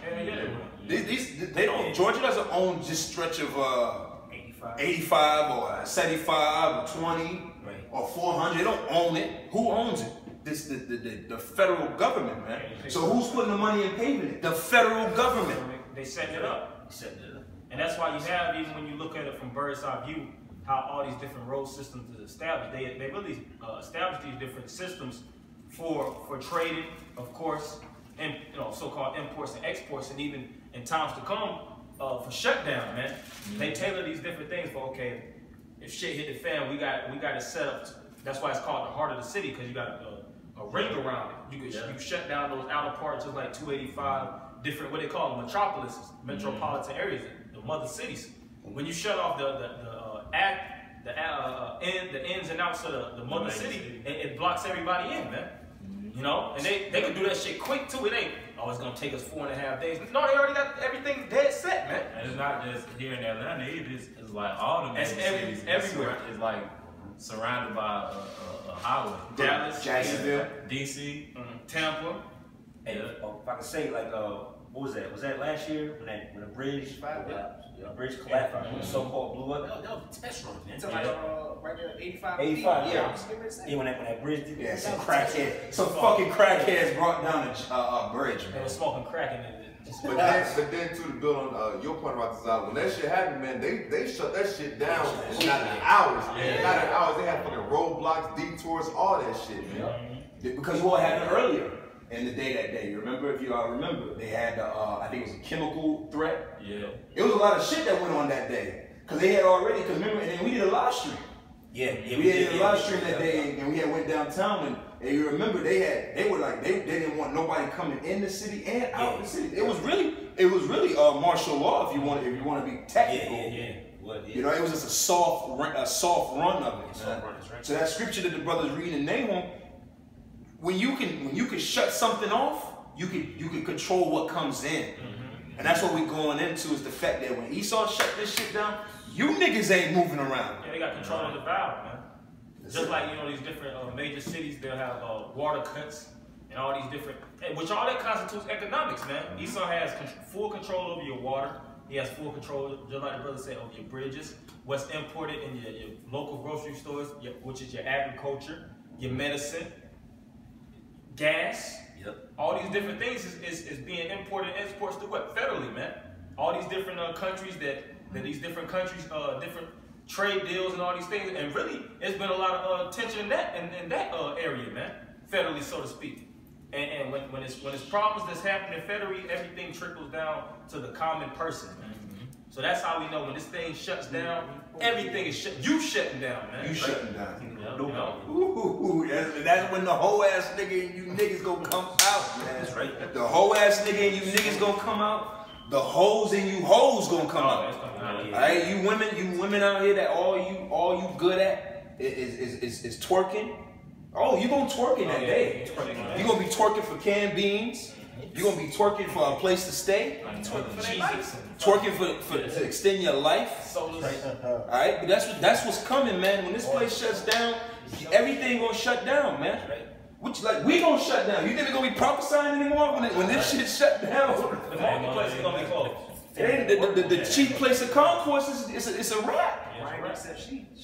They don't. Georgia doesn't own just stretch of 85 or 75 or 20 or 400. They don't own it. Who owns it? The federal government, man. So who's putting the money in paving it? The federal government. They setting it up. And that's why you have, even when you look at it from bird's eye view, how all these different road systems is established. They really established these different systems for trading, of course, and so-called imports and exports, and even in times to come for shutdown, man. They tailor these different things for, okay, if shit hit the fan, we got it set up. That's why it's called the heart of the city, because you got a ring around it. You can shut down those outer parts of like 285 different, what they call them, metropolises, metropolitan areas, the mother cities. When you shut off the ins and outs of the mother city, it blocks everybody in, man. You know, and they can do that shit quick too. It ain't, it's gonna take us 4.5 days. No, they already got everything dead set, man. And it's not just here in Atlanta, it's like all the major cities. Everywhere. It's like surrounded by a highway. Dallas, Jacksonville, DC, Tampa. Hey, if I could say, like, what was that? Was that last year when the bridge collapsed, when the so-called blew up? That was a test run, man. Right there, 85. 85, yeah. When that bridge did. Yeah, some fucking crackheads brought down a bridge, They man. were smoking crack in it. But then too, to build on your point about design, when that shit happened, man, they shut that shit down in not in hours. Not in hours. They had fucking roadblocks, detours, all that shit, man. Because what happened earlier in the day that day, you remember? If you all remember, they had I think it was a chemical threat. Yeah. It was a lot of shit that went on that day. Because they had already, remember, and then we did a live stream. We did a live stream that day, and we had went downtown, and you remember they didn't want nobody coming in the city and out the city. It was really martial law if you want to be technical. You know, it was just a soft run of it. So that scripture that the brothers read in Nahum, when you can shut something off, you can control what comes in. And that's what we're going into, is the fact that when Esau shut this shit down, you niggas ain't moving around. Yeah, they got control of the valve, man. Just like, these different major cities, they'll have water cuts and all these different, which all that constitutes economics, man. Esau has full control over your water. He has full control, just like the brother said, over your bridges, what's imported in your local grocery stores, which is your agriculture, your medicine, gas. All these different things is being imported and exported to what? Federally, man. All these different countries different trade deals and all these things. And really, it's been a lot of tension in that area, man, federally, so to speak. And when it's problems that's happening federally, everything trickles down to the common person, man. So that's how we know when this thing shuts down, everything is you shutting down, man. You shutting down. You know? That's when the whole ass nigga and you niggas gonna come out, man. That's right. The whole ass nigga and you niggas gonna come out. The hoes and you hoes gonna come out. Alright, you women out here that all you good at is twerking. Oh, you gonna twerk in that day. You gonna be twerking for canned beans. You gonna be twerking for a place to stay. Twerking for to extend your life. Alright, but that's what's coming, man. When this place shuts down, everything gonna shut down, man. Which we gonna shut down. You think we gonna be prophesying anymore when this shit shut down? The marketplace is gonna be closed. The cheap place of concourse it's a wrap.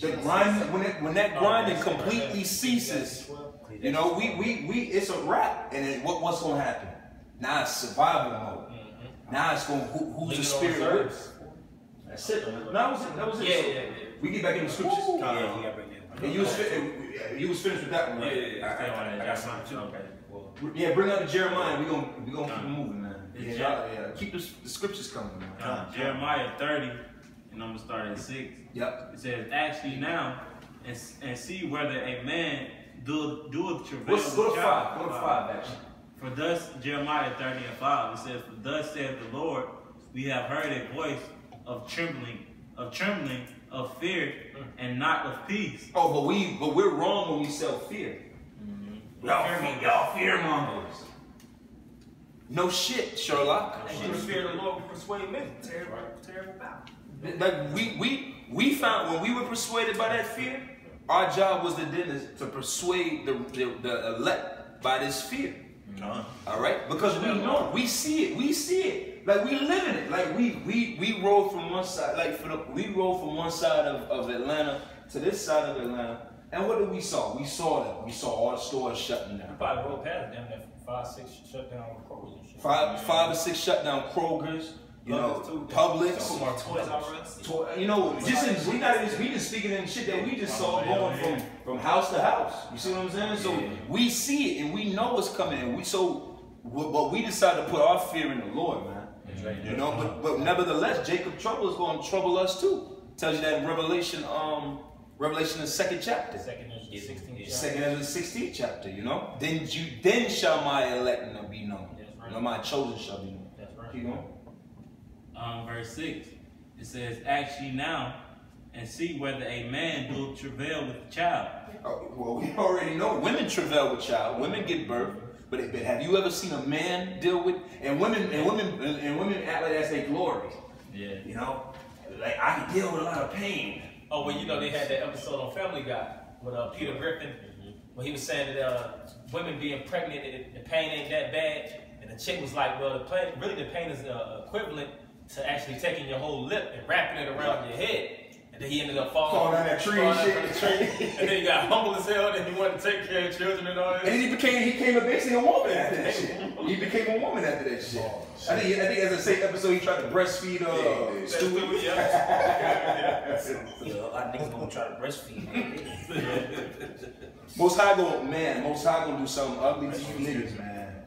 The grind when that grinding completely ceases, you know, we it's a wrap. And then what's gonna happen? Now it's survival mode. Now it's going who's the spirit with? That's it. That was it. Yeah. We get back in the scriptures. Yeah, we got right there. And you was finished with that one, right? I got something too. Okay. Yeah, bring out the Jeremiah. We gonna keep it moving, man. Yeah. Keep the scriptures coming, man. Jeremiah 30, and I'm gonna start at 6. Yep. It says, "Ask ye now, and see whether a man doeth travail." Go to 5. child." Go to 5, actually. For thus, Jeremiah 30 and 5, it says, "For thus saith the Lord, we have heard a voice of trembling, of fear, and not of peace." Oh, but we're wrong when we sell fear. Y'all fear mongers. No shit, Sherlock. And the spirit of the Lord will persuade men. Terrible battle. Like we found when we were persuaded by that fear, our job was to persuade the elect by this fear. All right, because we see it, like we live in it, like we roll from one side, we roll from one side of Atlanta to this side of Atlanta, and what did we saw? We saw all the stores shutting down. Probably rolled past them. 5, 6 shut down Kroger's and shit. 5 or 6 shut down Kroger's. You know, Publix. You know, we just speaking in shit that we just saw going from house to house. You see what I'm saying? So we see it and we know what's coming. And but we decided to put our fear in the Lord, man. You know, but nevertheless, Jacob's trouble is going to trouble us too. Tells you that in Revelation, the 2nd chapter. 2nd 16th chapter. You know, then shall my elect be known. You know, my chosen shall be known. Keep going. Verse 6, it says, "Ask ye now, and see whether a man doeth travail with a child." Oh, well, we already know women travail with child. Women get birth, but have you ever seen a man deal with? And women act like that's their glory. Yeah. You know, like I can deal with a lot of pain. Oh, well, you know they had that episode on Family Guy with Peter Griffin, when he was saying that women being pregnant, the pain ain't that bad, and the chick was like, "Well, the pain is equivalent to actually taking your whole lip and wrapping it around your head." And then he ended up falling down that tree and shit. And then he got humble as hell, and he wanted to take care of children and all that. And then he became basically a woman after that shit. He became a woman after that shit. I think as I say episode, he tried to breastfeed Stewie. Yeah, a lot of niggas gonna try to breastfeed. Most High gonna do something ugly to you niggas, man.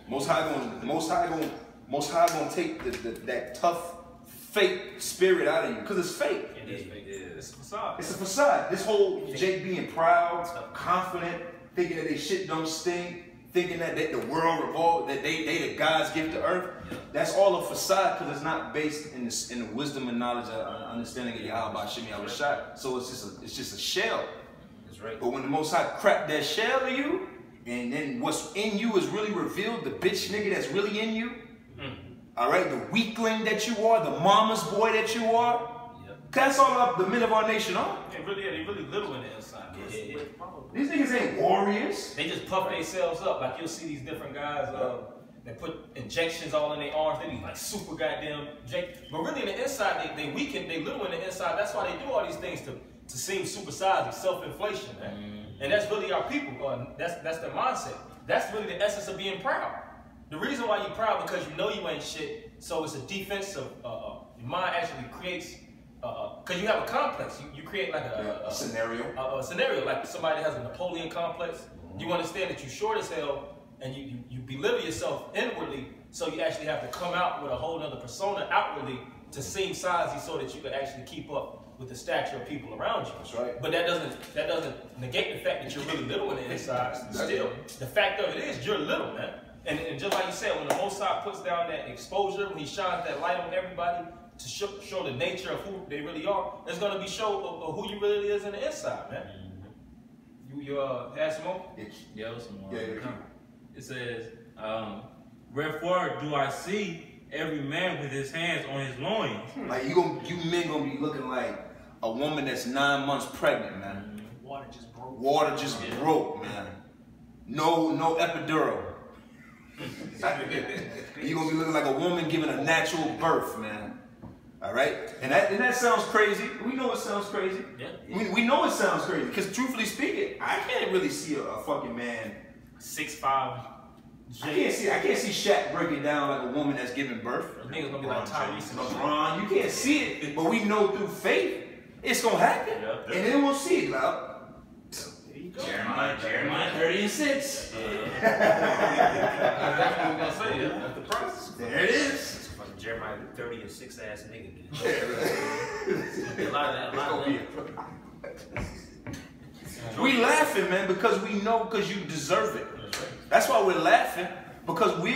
Most High gonna take that tough, fake spirit out of you, because it's fake. It is fake. It's a facade. It's a facade. This whole Jake being proud, confident, thinking that they shit don't stink, thinking that the world revolves, that they the God's gift to earth. That's all a facade, because it's not based in the wisdom and knowledge and understanding of Yahweh Shemi Awashai. So it's just a shell. That's right. But when the Most High cracked that shell of you, and then what's in you is really revealed, the bitch nigga that's really in you. All right, the weakling that you are, the mama's boy that you are. That's all up the men of our nation are. They really little in the inside. These niggas ain't warriors. They just puff themselves up. Like you'll see these different guys that put injections all in their arms. They be like super goddamn Jake. But really in the inside, they weaken. They little in the inside. That's why they do all these things to seem supersized, self-inflation, man. And that's really our people. That's their mindset. That's really the essence of being proud. The reason why you're proud because you know you ain't shit. So it's a defense of your mind actually creates because you have a complex. You create like a scenario. A scenario, like somebody that has a Napoleon complex. You understand that you're short as hell, and you belittle yourself inwardly, so you actually have to come out with a whole other persona outwardly to seem sizey so that you can actually keep up with the stature of people around you. That's right. But that doesn't negate the fact that you're really little on the inside. Still, the fact of it is you're little, man. And just like you said, when the Most High puts down that exposure, when He shines that light on everybody to show the nature of who they really are, there's gonna be show of who you really is in the inside, man. You have some more? Yeah, some more. Yeah. It says, wherefore do I see every man with his hands on his loins? Like you men gonna be looking like a woman that's 9 months pregnant, man. Water just broke. Water just broke, man. No epidural. You gonna be looking like a woman giving a natural birth, man. All right, and that sounds crazy. We know it sounds crazy. Yeah. We know it sounds crazy because truthfully speaking, I can't really see a fucking man 6'5". I can't see Shaq breaking down like a woman that's giving birth. Niggas gonna be like Tyrese and LeBron, you can't see it, but we know through faith it's gonna happen, and then we'll see it, love. There you go. Jeremiah 30:6. That's what we're gonna say. Yeah, that's the price. There it is. Fucking Jeremiah 30:6 ass nigga. A lot of that. We laughing, man, because we know because you deserve it. That's why we're laughing because we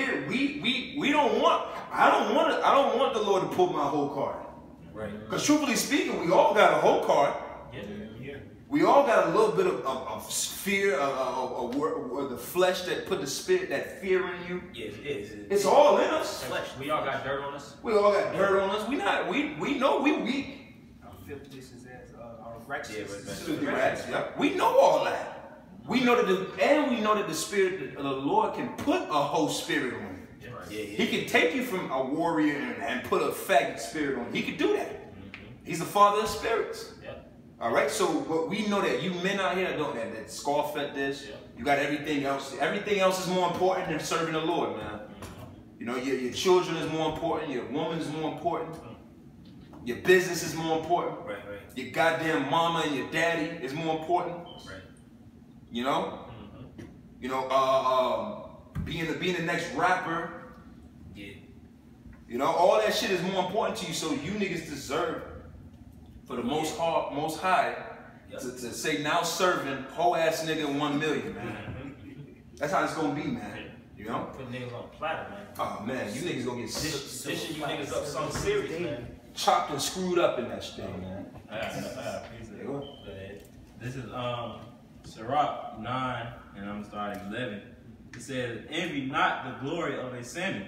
don't want. I don't want the Lord to pull my whole card. Right. Because truthfully speaking, we all got a whole card. Yeah. We all got a little bit of fear, of the flesh that put the spirit, that fear in you. Yeah, it is. It's all in us. Flesh. We all got dirt on us. We all got dirt on us. We know we weak. Our filthiness is as our righteousness. Yeah, is Filthy rags, yep. We know all that. We know that the spirit of the Lord can put a whole spirit on you. Yeah. He can take you from a warrior and put a faggot spirit on you. He can do that. He's the father of spirits. All right, so but we know that you men out here that scoff at this, you got everything else. Everything else is more important than serving the Lord, man. You know, your children is more important. Your woman is more important. Your business is more important. Right. Your goddamn mama and your daddy is more important. Right. You know, being the next rapper. Yeah. You know, all that shit is more important to you. So you niggas deserve, for the most high, to say now serving whole ass nigga 1 million, man. That's how it's gonna be, man. You know? Put niggas on a platter, man. Oh man, you niggas gonna get Dishing you niggas up something serious, man. chopped and screwed up in that thing, man. This is Sirach 9, and I'm starting 11. It says, envy not the glory of a sinner,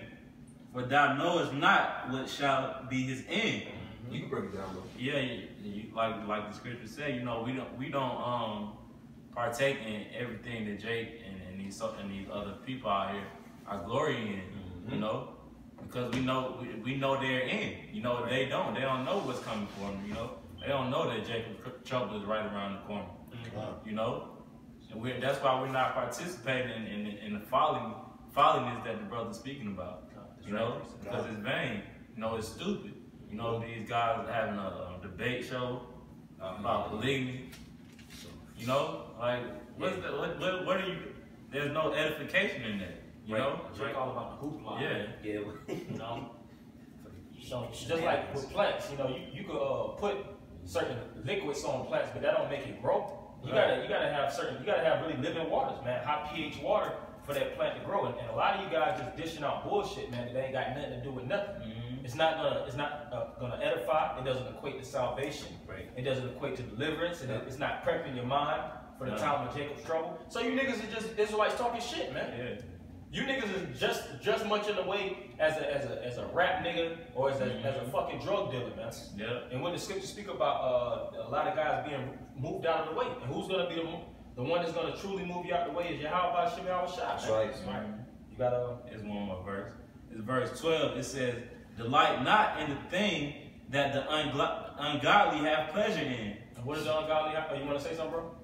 for thou knowest not what shall be his end. You can break it down, bro. Yeah, like the scripture said, you know, we don't partake in everything that Jake and these other people out here are glorying in, you know, because we know their end. You know, they don't know what's coming for them. You know, they don't know that Jacob's trouble is right around the corner. You know, and that's why we're not participating in the folliness that the brother's speaking about. You know, because it's vain. You know, it's stupid. You know, these guys are having a debate show about polygamy. You know, like what are you? There's no edification in that. You know, It's all about the hoopla. Yeah. You know. So just like with plants, you know, you could put certain liquids on plants, but that don't make it grow. You gotta have really living waters, man. High pH water for that plant to grow. And a lot of you guys just dishing out bullshit, man. That ain't got nothing to do with nothing. It's not gonna edify. It doesn't equate to salvation. Right. It doesn't equate to deliverance. And it's not prepping your mind for the time of Jacob's trouble. So you niggas are just Israelites talking shit, man. Yeah. You niggas is just much in the way as a rap nigga or as a fucking drug dealer, man. Yeah. And when the scriptures speak about a lot of guys being moved out of the way, and who's gonna be the one that's gonna truly move you out the way is Yahweh Shem Yahweh Shai. That's right. You gotta. It's one more verse. It's verse 12. It says, "Delight not in the thing that the ungodly have pleasure in." And what is the ungodly? You want to say something, bro?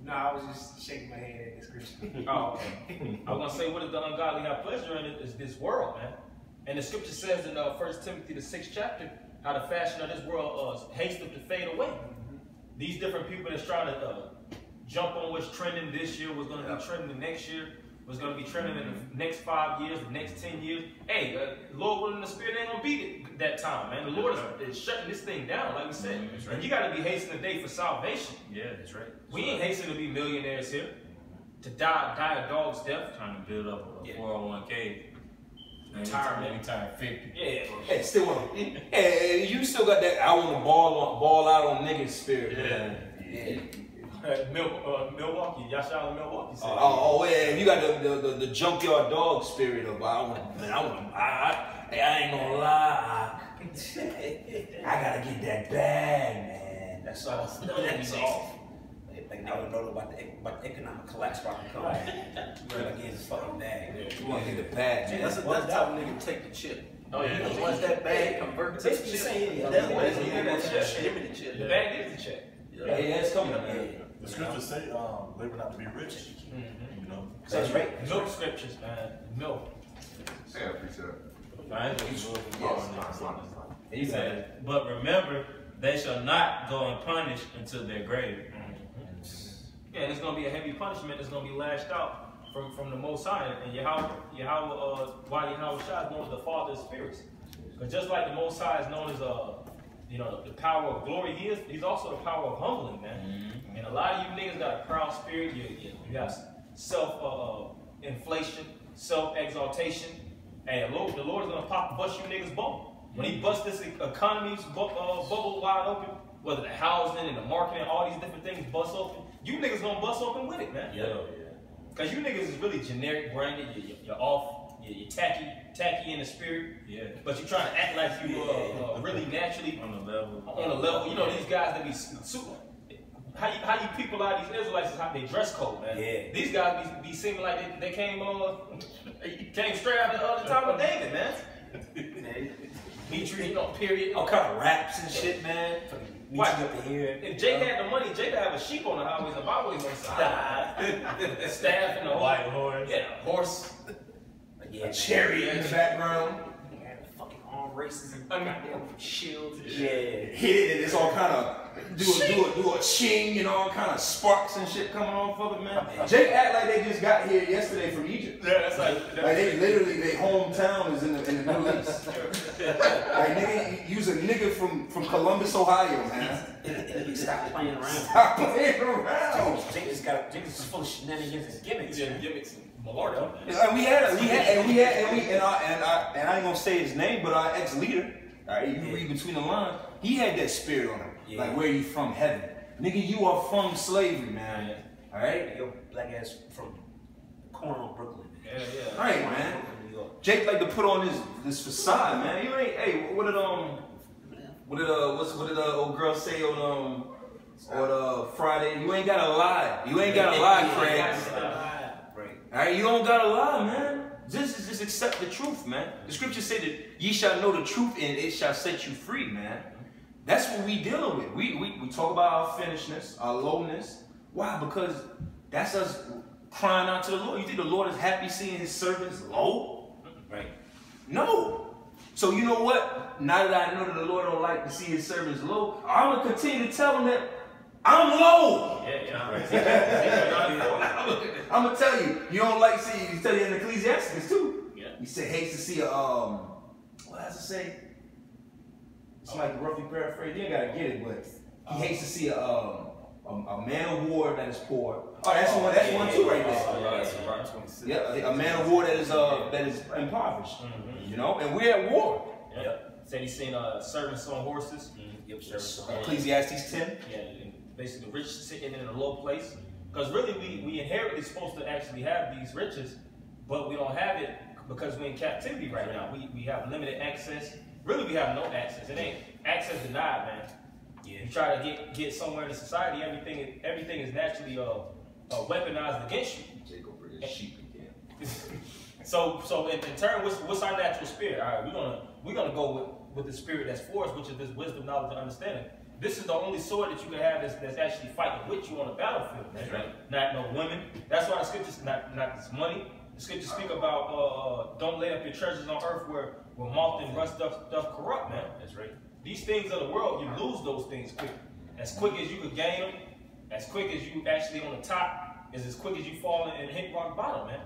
No, I was just shaking my head at the scripture. Oh, okay. I was gonna say, what does the ungodly have pleasure in? Is this world, man. And the scripture says in 1 Timothy the 6th chapter, how the fashion of this world hasteth to fade away. These different people that's trying to jump on what's trending this year, what's going to be trending the next year, what's going to be trending in the next 5 years, the next 10 years. Hey, Lord willing, the Spirit ain't going to beat it that time, man. The Lord is shutting this thing down, like we said. That's right. And you got to be hastening today for salvation. Yeah, that's right. We ain't hastening to be millionaires here, to die a dog's death. Trying to build up a 401k. Retirement. Retire 50. Yeah. Hey, still want to. Hey, you still got that I want to ball out on niggas spirit, man. Yeah. Milwaukee, y'all shout out Milwaukee. Yeah, you got the junkyard dog spirit of I ain't gonna lie, I gotta get that bag, man. That's all. That's all. Like now we know about the economic collapse about to come. We're gonna get his fucking bag. You wanna get the bag, man. That's the type of nigga take the chip. Oh yeah. Once that bag convert to the chip, The bag is the check. Yeah, it's coming. The scriptures say, labor not to be rich. You know. That's right. Milk scriptures, man. Milk. Yeah, appreciate it. He said, but remember, they shall not go unpunished until their grave. Yeah, and it's going to be a heavy punishment that's going to be lashed out from the Most High. And why Yahweh Shai is known as the Father of Spirits. Because just like the Most High is known as the power of glory, he's also the power of humbling, man. And a lot of you niggas got a proud spirit. You got self-inflation, self-exaltation. And the Lord is going to bust you niggas bubble. When he busts this economy's bubble wide open, whether the housing and the marketing, all these different things bust open, you niggas gonna bust open with it, man. Yeah. Cause you niggas is really generic branded. You're off. You're tacky in the spirit. Yeah. But you trying to act like you really naturally On the level. on a level. You know these guys that be super. How you people out these Israelites is how they dress code, man. Yeah. These guys be seeming like they came straight out of the time of David, man. Mitri, period. All kind of raps and shit, man. What? Up in here. If Jake had the money, Jake would have a sheep on the highways and byways on the side. Staff and the White horse. Yeah, horse. Yeah, A chariot in the background. Fucking arm races and goddamn shields and Yeah. Hit it, and it's all kind of do a ching and all kind of sparks and shit coming off of it, man. Jake act like they just got here yesterday from Egypt. Yeah, that's like They literally, their hometown is in the Middle East. Like nigga, use a nigga from Columbus, Ohio, man. Stop playing around. Stop playing around. Jake is full of shenanigans and gimmicks. Yeah, gimmicks and malarkey. And I ain't gonna say his name, but our ex-leader, all right, you read between the lines, he had that spirit on him. Yeah. Like, where you from? Heaven. Nigga, you are from slavery, man. All right? Yo, black ass from corner on Brooklyn. Yeah. All right, man. New York. Jake like to put on this facade, man. You ain't, hey, what did old girl say on Friday? You ain't gotta lie. You ain't gotta lie, Craig. Right. All right, you don't gotta lie, man. Just accept the truth, man. The scriptures say that ye shall know the truth and it shall set you free, man. That's what we dealing with. We talk about our finishedness, our lowness. Why? Because that's us crying out to the Lord. You think the Lord is happy seeing his servants low? Right. No. So you know what? Now that I know that the Lord don't like to see his servants low, I'm gonna continue to tell him that I'm low. I'm gonna tell you, you don't like see. He tell you in Ecclesiastes too. Yeah. He said hates to see a what does it say? It's like roughly paraphrase. You ain't gotta get it, but he hates to see a man of war that is poor. Oh, that's one. That's one too, right there. Yeah, a man of war that is impoverished. You know, and we're at war. Yep. Said he's seen servants on horses. Yep, servants on Ecclesiastes 10. Yeah, basically the rich sitting in a low place. Because really, we inherently supposed to actually have these riches, but we don't have it because we're in captivity right now. We have limited access. Really, we have no access. It ain't access denied, man. Yeah. You try to get somewhere in the society, everything is naturally weaponized against you. Jacob bring his sheep again. So in turn, what's our natural spirit? All right, we're gonna go with the spirit that's for us, which is this wisdom, knowledge, and understanding. This is the only sword that you can have that's actually fighting with you on the battlefield. That's right. Not no women. That's why the scriptures not this money. The scriptures speak about don't lay up your treasures on earth where moth and rust doth corrupt, man. That's right. These things of the world, you lose those things quick. As quick as you could gain them, as quick as you actually on the top, is as quick as you fall and hit rock bottom, man.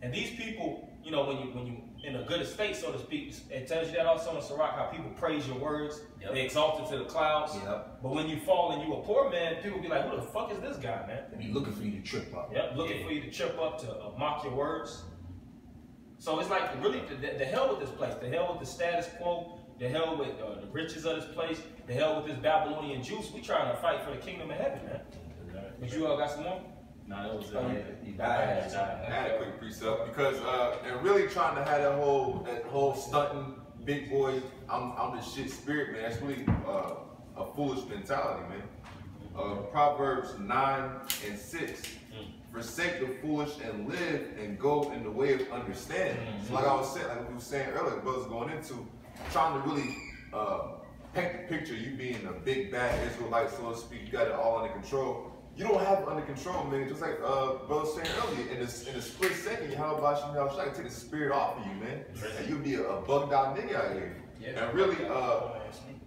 And these people, you know, when you in a good estate, so to speak, it tells you that also in Sirach, how people praise your words, they exalt it to the clouds. But when you fall and you a poor man, people be like, who the fuck is this guy, man? They be looking for you to trip up. Looking for you to trip up, to mock your words. So it's like, really, the hell with this place, the hell with the status quo, the hell with the riches of this place, the hell with this Babylonian juice. We trying to fight for the kingdom of heaven, man. But you all got some more? No, that was I had a quick precept because and really trying to have that whole stunting big boy, I'm the shit spirit, man. That's really a foolish mentality, man. Proverbs 9:6. Forsake the foolish and live and go in the way of understanding. So like I was saying, like we were saying earlier, the brothers going into trying to really paint the picture, you being a big bad Israelite, so to speak, you got it all under control. You don't have it under control, man. Just like brother was saying earlier, in a split second, how about you know, I can take the spirit off of you, man. And you'll be a bugged out nigga out here. And really,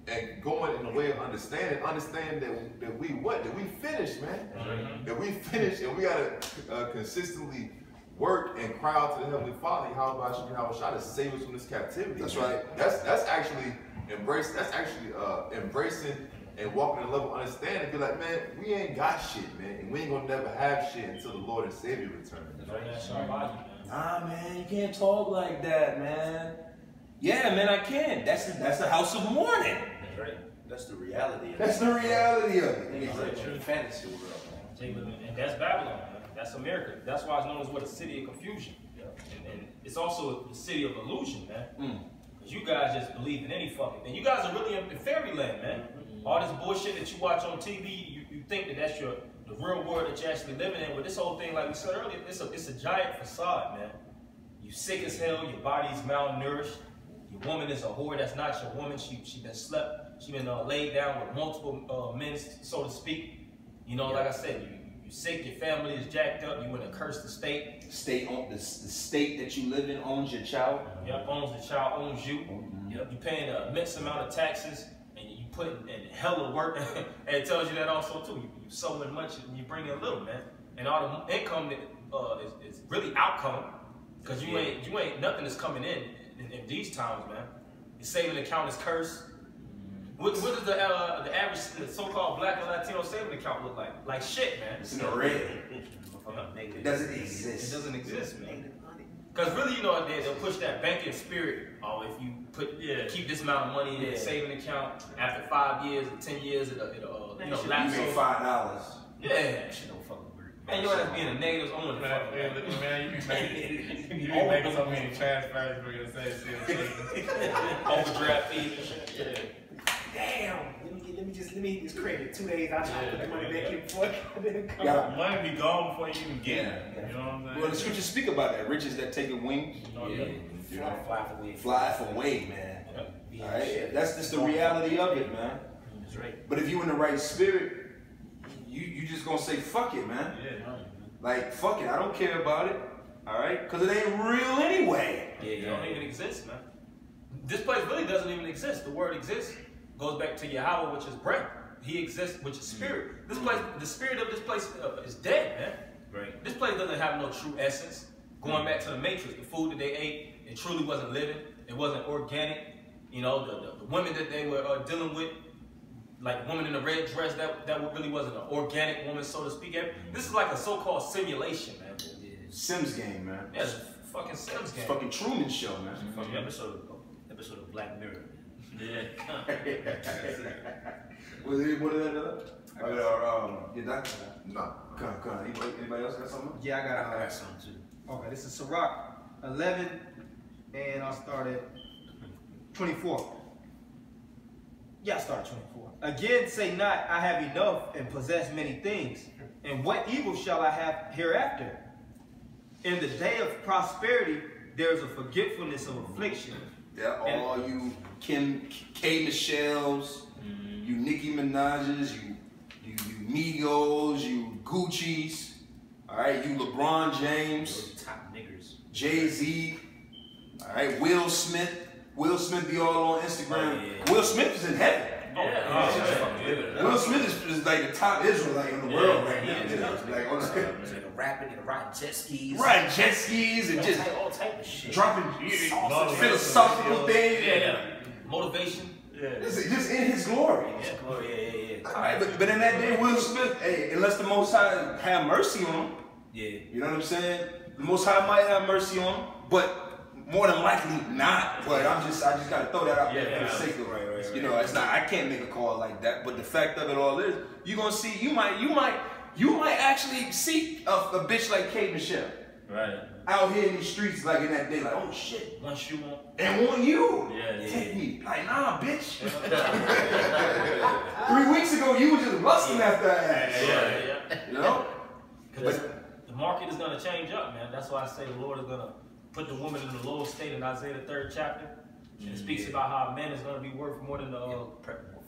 and going in the way of understand that we what? That we finished, man. That we finished, and we gotta consistently work and cry out to the Heavenly Father. How about you? How about to save us from this captivity? That's man. right. That's actually embrace. That's actually embracing and walking in a level of understanding. Be like, man, we ain't got shit, man, and we ain't gonna never have shit until the Lord and Savior return. Nah, man, you can't talk like that, man. Yeah, man, I can. That's the house of mourning. That's right. That's the reality of it. That's the reality of it. It's like a fantasy world, man. And that's Babylon, man. That's America. That's why it's known as what, a city of confusion. And it's also a city of illusion, man. Because you guys just believe in any fucking thing. You guys are really in fairyland, man. All this bullshit that you watch on TV, you think that that's the real world that you're actually living in. But this whole thing, like we said earlier, it's a giant facade, man. You sick as hell, your body's malnourished. Your woman is a whore, that's not your woman. She been slept, she been laid down with multiple men, so to speak. You know, like I said, you sick, your family is jacked up, you in a cursed estate. The state that you live in owns your child. Yep, owns the child, owns you. Yep, you're paying an immense amount of taxes, and you put in hella work. And it tells you that also too. You sowing much and you bring in little, man. And all the income that is really outcome, because you ain't nothing is coming in these times, man. Your saving account is cursed. What does the average so-called black and Latino saving account look like? Like shit, man. It's in the red. It doesn't exist. It doesn't exist, man. Because really, you know, they'll push that banking spirit. Oh, if you keep this amount of money in a saving account, after 5 years or 10 years, it'll you know, lapse. You make $5. Yeah. Shit don't fucking work. Man, you ass being a negative owner. Man, you be making so many transfers for your say overdraft fees. Yeah. Damn. Let me eat this credit. 2 days I try to put the money back in before it come. Yeah. Money be gone before you even get it. You know what I'm saying? Well, the scriptures speak about that. Riches that take wings. Fly away, man. All right? That's just the reality of it, man. That's right. But if you in the right spirit, you just gonna say, fuck it, man. Like, fuck it, I don't care about it. All right? Because it ain't real anyway. It don't even exist, man. This place really doesn't even exist. The word exists. Goes back to Yahweh, which is breath. He exists, which is spirit. This place, the spirit of this place is dead, man. Right. This place doesn't have no true essence. Going back to the Matrix, the food that they ate, it truly wasn't living. It wasn't organic. You know, the women that they were dealing with, like the woman in the red dress, that really wasn't an organic woman, so to speak. This is like a so-called simulation, man. Sims game, man. Yeah, it's a fucking Sims game. It's fucking Truman Show, man. Fucking episode of Black Mirror. Yeah. Was it what is that? No. Come on. Anybody else got something? Yeah, I got something too. Okay, this is Sirach 11, and I'll start at 24. Yeah, I start at 24. Again, say not, I have enough and possess many things. And what evil shall I have hereafter? In the day of prosperity, there is a forgetfulness of affliction. Yeah, all you K. Michelle's, you Nicki Minaj's, you Migos, you Gucci's, all right, you LeBron James, top niggers, Jay-Z, all right, Will Smith, Will Smith be all on Instagram. Oh, yeah. Will Smith is in heaven. Will Smith is like the top Israelite in the world right now. Like on Like rapping and riding jet skis. riding jet skis and just all type of shit. dropping philosophical things. Yeah. Motivation. Just in his glory. Yeah. All right, but in that day, Will Smith, hey, unless the Most High have mercy on him, Yeah. you know what I'm saying? The Most High might have mercy on him, but more than likely not. But I just gotta throw that out there for the sake of Right. you know, it's not. I can't make a call like that. But the fact of it all is, you gonna see. You might actually see a bitch like Kate Michelle. Right. Out here in these streets, like in that day, like, oh shit, Once you want. and want you. Yeah. Take me. Like, nah, bitch. 3 weeks ago, you were just lusting after that ass. Yeah. You know? Because the market is going to change up, man. That's why I say the Lord is going to put the woman in the lowest state in Isaiah the 3rd chapter. And it speaks about how a man is going to be worth more than the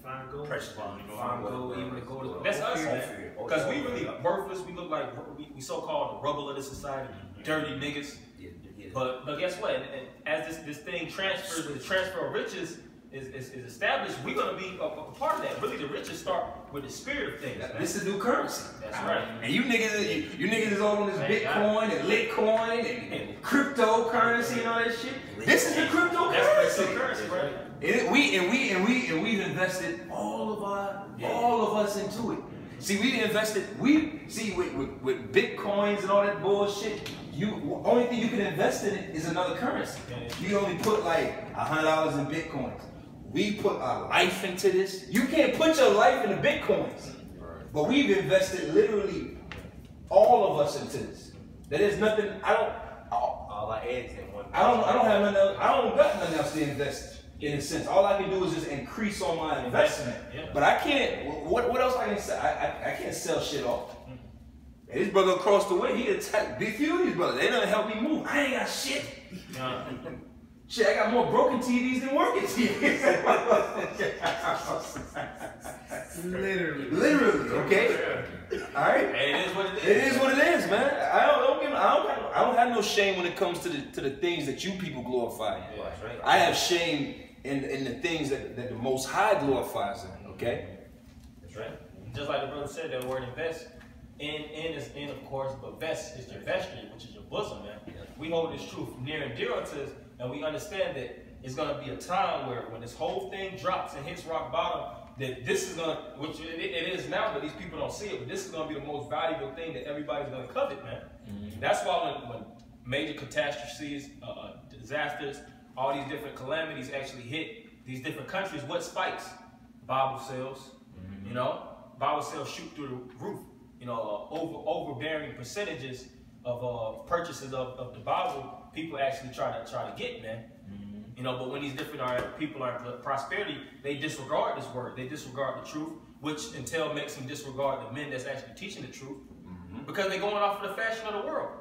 Fine gold. Precious fine gold, even the gold. That's us, man. Because we really worthless. We look like we so-called the rubble of the society, dirty niggas. Yeah. But guess what? And as this thing transfers, the transfer of riches is established, we're going to be a part of that. Really, the riches start with the spirit of things. Man. This is new currency. That's right. And you niggas is all on this Bitcoin and Litecoin and cryptocurrency and all that shit. This is the That's cryptocurrency. cryptocurrency, right? And we've invested all of us into it. See, with Bitcoins and all that bullshit. Only thing you can invest in it is another currency. You only put like $100 in Bitcoins. We put our life into this. You can't put your life into Bitcoins. But we've invested literally all of us into this. There is nothing. All our eggs in one. I don't have nothing else. I don't got nothing else to invest in a sense. All I can do is just increase on my investment. Yeah. But I can't. What else I can say? I can't sell shit off. And this brother across the way, he attacked Big Few of these brothers. They done help me move. I ain't got shit. Shit, I got more broken TVs than working TVs. Literally, okay? Alright? Hey, it is what it is. It is what it is, man. I don't have no shame when it comes to the things that you people glorify. Yeah, that's right. I have shame in the things that the Most High glorifies in, okay? That's right. Just like the brother said, that word invest. In is in, of course, but vest is your vestry, which is your bosom, man. We hold this truth near and dear unto us, and we understand that it's going to be a time where when this whole thing drops and hits rock bottom, that this is going to, which it is now, but these people don't see it, but this is going to be the most valuable thing that everybody's going to covet, man. Mm-hmm. That's why when major catastrophes, disasters, all these different calamities actually hit these different countries, what spikes? Bible sales, you know? Bible sales shoot through the roof. You know, overbearing percentages of purchases of the Bible, people actually try to get, man. Mm-hmm. You know, but when these different people are in prosperity, they disregard this word. They disregard the truth, which until makes them disregard the men that's actually teaching the truth, because they're going off of the fashion of the world.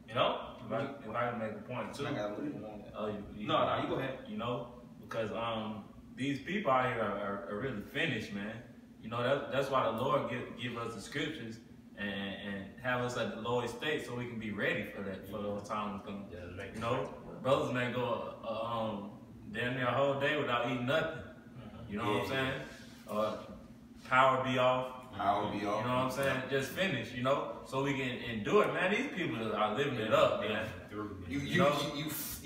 You know? If I can make a point too. You go ahead. You know, because these people out here are really finished, man. You know, that's why the Lord give us the scriptures and have us at the lowest state so we can be ready for that, for those times coming. You know, brothers may go damn near a whole day without eating nothing. You know what I'm saying? Power be off. You know what I'm saying? Just finish, you know, so we can endure it, man. These people are living it up, man. You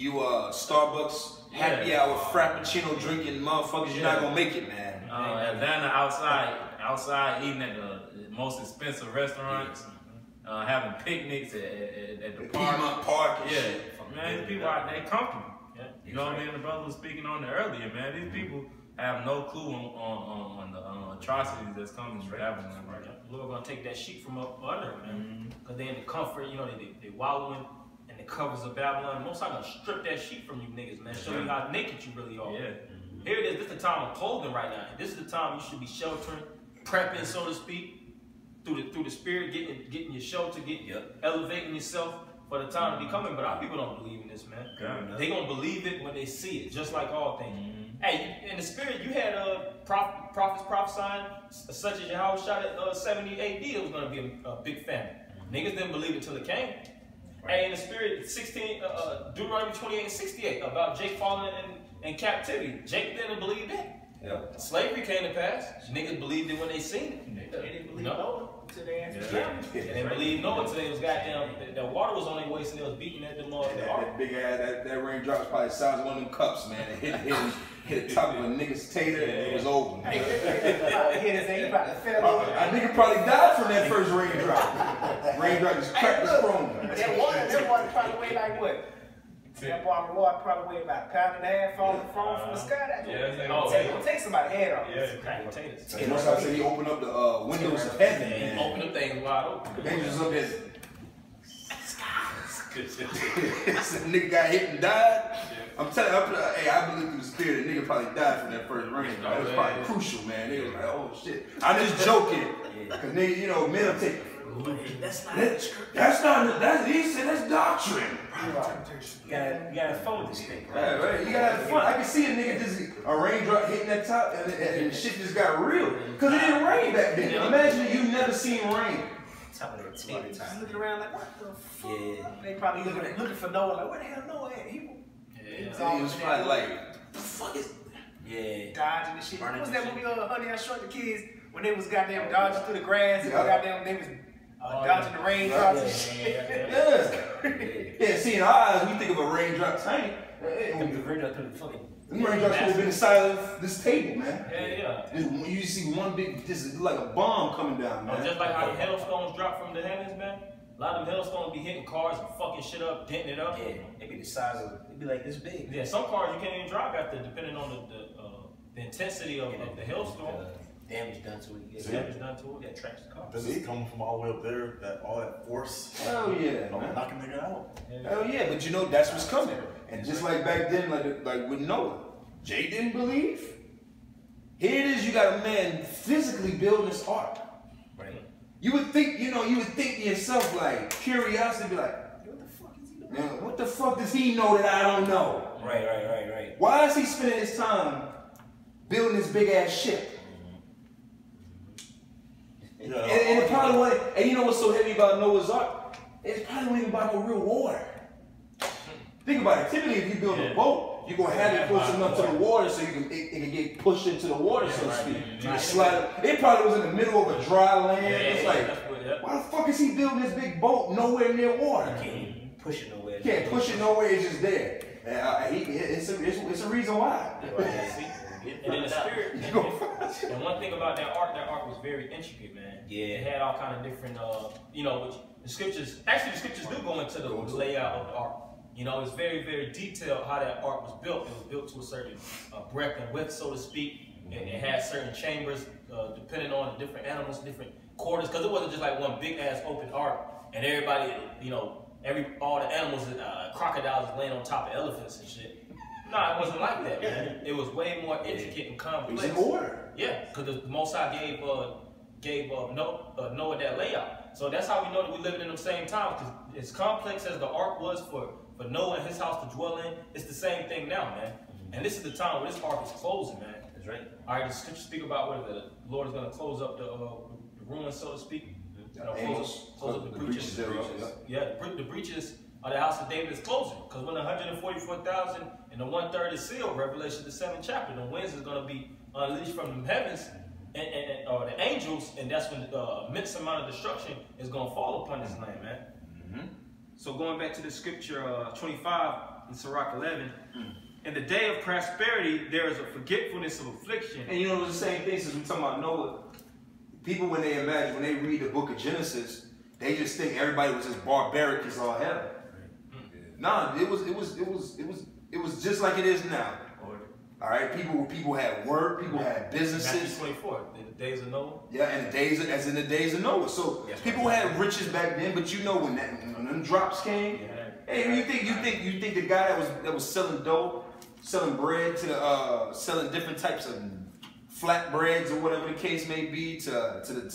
Starbucks happy hour frappuccino drinking motherfuckers. You're not gonna make it, man. Atlanta outside eating at the most expensive restaurants, having picnics at the park. Yeah, man, these people they comfortable. You know what I mean? The brother was speaking on it earlier, man. These people have no clue on the atrocities that's coming to Babylon right now. The Lord gonna take that sheep from up under, man. Because they in the comfort, you know, they wallowing in the covers of Babylon. Most I'm gonna strip that sheep from you niggas, man. Show you how naked you really are. Yeah. Here it is. This is the time of clothing right now. This is the time you should be sheltering, prepping, so to speak, through the spirit, getting your shelter, elevating yourself for the time to be coming. But our people don't believe in this, man. They gonna believe it when they see it, just like all things. Hey, in the spirit, you had prophets prophesying, such as Yahweh shot at 70 AD. It was gonna be a big famine. Niggas didn't believe it till it came. Hey, in the spirit, Deuteronomy 28 and 68 about Jake falling in captivity. Jacob didn't believe that. Yeah. Slavery came to pass. Niggas believed it when they seen it. They didn't believe Noah until they asked for Yeah. They didn't believe Noah until they was goddamn. The water was on their waist and they was beating at them on the ark. That big ass, that raindrop was probably the size of one of them cups, man. It hit the top of a nigga's tater and it was over. Man. Hit his ass, about to fell over. That nigga probably died from that first raindrop. Raindrop just cracked his chrome. That water probably weighed like what? That bottle of water probably weighed about a £1.5 falling from the sky. It'll take somebody's head off. Yeah, potatoes. And once I said he opened up the windows of heaven, He man. opened up things wide open. They just up there. Some nigga got hit and died. I'm telling you, hey, I believe through the spirit, the nigga probably died from that first rain. That was probably crucial, man. They was like, oh shit. I'm just joking. Cause nigga, you know, men will take. That's not, he said that's doctrine. You gotta phone this thing. Yeah, right. You gotta have fun. I can see a nigga just a raindrop hitting that top and shit just got real. Cause it didn't rain back then. Imagine you never seen rain. Just looking around like, what the fuck? Yeah. They probably looking for Noah, like, where the hell Noah at? He was probably like, the fuck is dodging the shit. What was that movie, Honey, I Shrunk the Kids, when they was goddamn dodging through the grass and goddamn they was dodging the raindrops and shit. Yeah, see in our eyes, we think of a raindrop tiny. The raindrop could have fucking. Them raindrops could have been inside of this table, man. Yeah. You see one big, this like a bomb coming down, man. Just like how the hailstones drop from the heavens, man. A lot of them hailstones be hitting cars and fucking shit up, denting it up. Yeah, they be the size of, they be like this big. Yeah, some cars you can't even drive after, depending on the intensity of the hailstorm. Damage done to it. Damage done to it. Yeah, tracks the car. This is coming from all the way up there, all that force. Hell yeah, man. Knocking nigga out. Hell yeah, but you know that's what's coming. And just like back then, like with Noah, Jay didn't believe. Here it is, you got a man physically building this ark. Right. You would think, to yourself, like, curiosity, be like, what the fuck does he know that I don't know? Right. Why is he spending his time building this big ass ship? Yeah. And it probably wasn't, and you know what's so heavy about Noah's Ark? It probably wasn't about no real water. Think about it. Typically, if you build a boat, you're gonna have it close enough to the water so it can get pushed into the water, so to speak. You can slide it. It probably was in the middle of a dry land. It's like, why the fuck is he building this big boat nowhere near water? You can't even push it nowhere. Can't push it nowhere. It's just there. It's a reason why. And in the spirit, and one thing about that ark was very intricate, man. Yeah. It had all kind of different, which the scriptures do go into the layout of the ark. It's very, very detailed how that ark was built. It was built to a certain breadth and width, so to speak. And it had certain chambers, depending on the different animals, different quarters, because it wasn't just like one big ass open ark, and everybody, all the animals, crocodiles laying on top of elephants and shit. No, it wasn't like that, man. It was way more intricate and complex. It was in order. Yeah, because the Most High gave Noah that layout. So that's how we know that we're living in the same time. Because as complex as the ark was for Noah and his house to dwell in, it's the same thing now, man. And this is the time where this ark is closing, man. That's right. All right, the scriptures speak about where the Lord is going to close up the ruins, so to speak. Close up the breaches. Yeah, the breaches of the house of David is closing. Because when the 144,000 and the 1/3 is sealed, Revelation the 7th chapter, the winds is going to be unleashed from the heavens or the angels, and that's when the immense amount of destruction is going to fall upon this land, man. So going back to the scripture 25 in Sirach 11, in the day of prosperity, there is a forgetfulness of affliction. And you know, the same thing since we're talking about Noah. People, when they read the book of Genesis, they just think everybody was as barbaric as all hell. Nah, it was just like it is now. All right, people had work, people had businesses. Matthew 24, the days of Noah. Yeah, and as in the days of Noah. So people had riches back then, but when them drops came, hey, you think the guy that was selling dough, selling bread to selling different types of flatbreads or whatever the case may be to the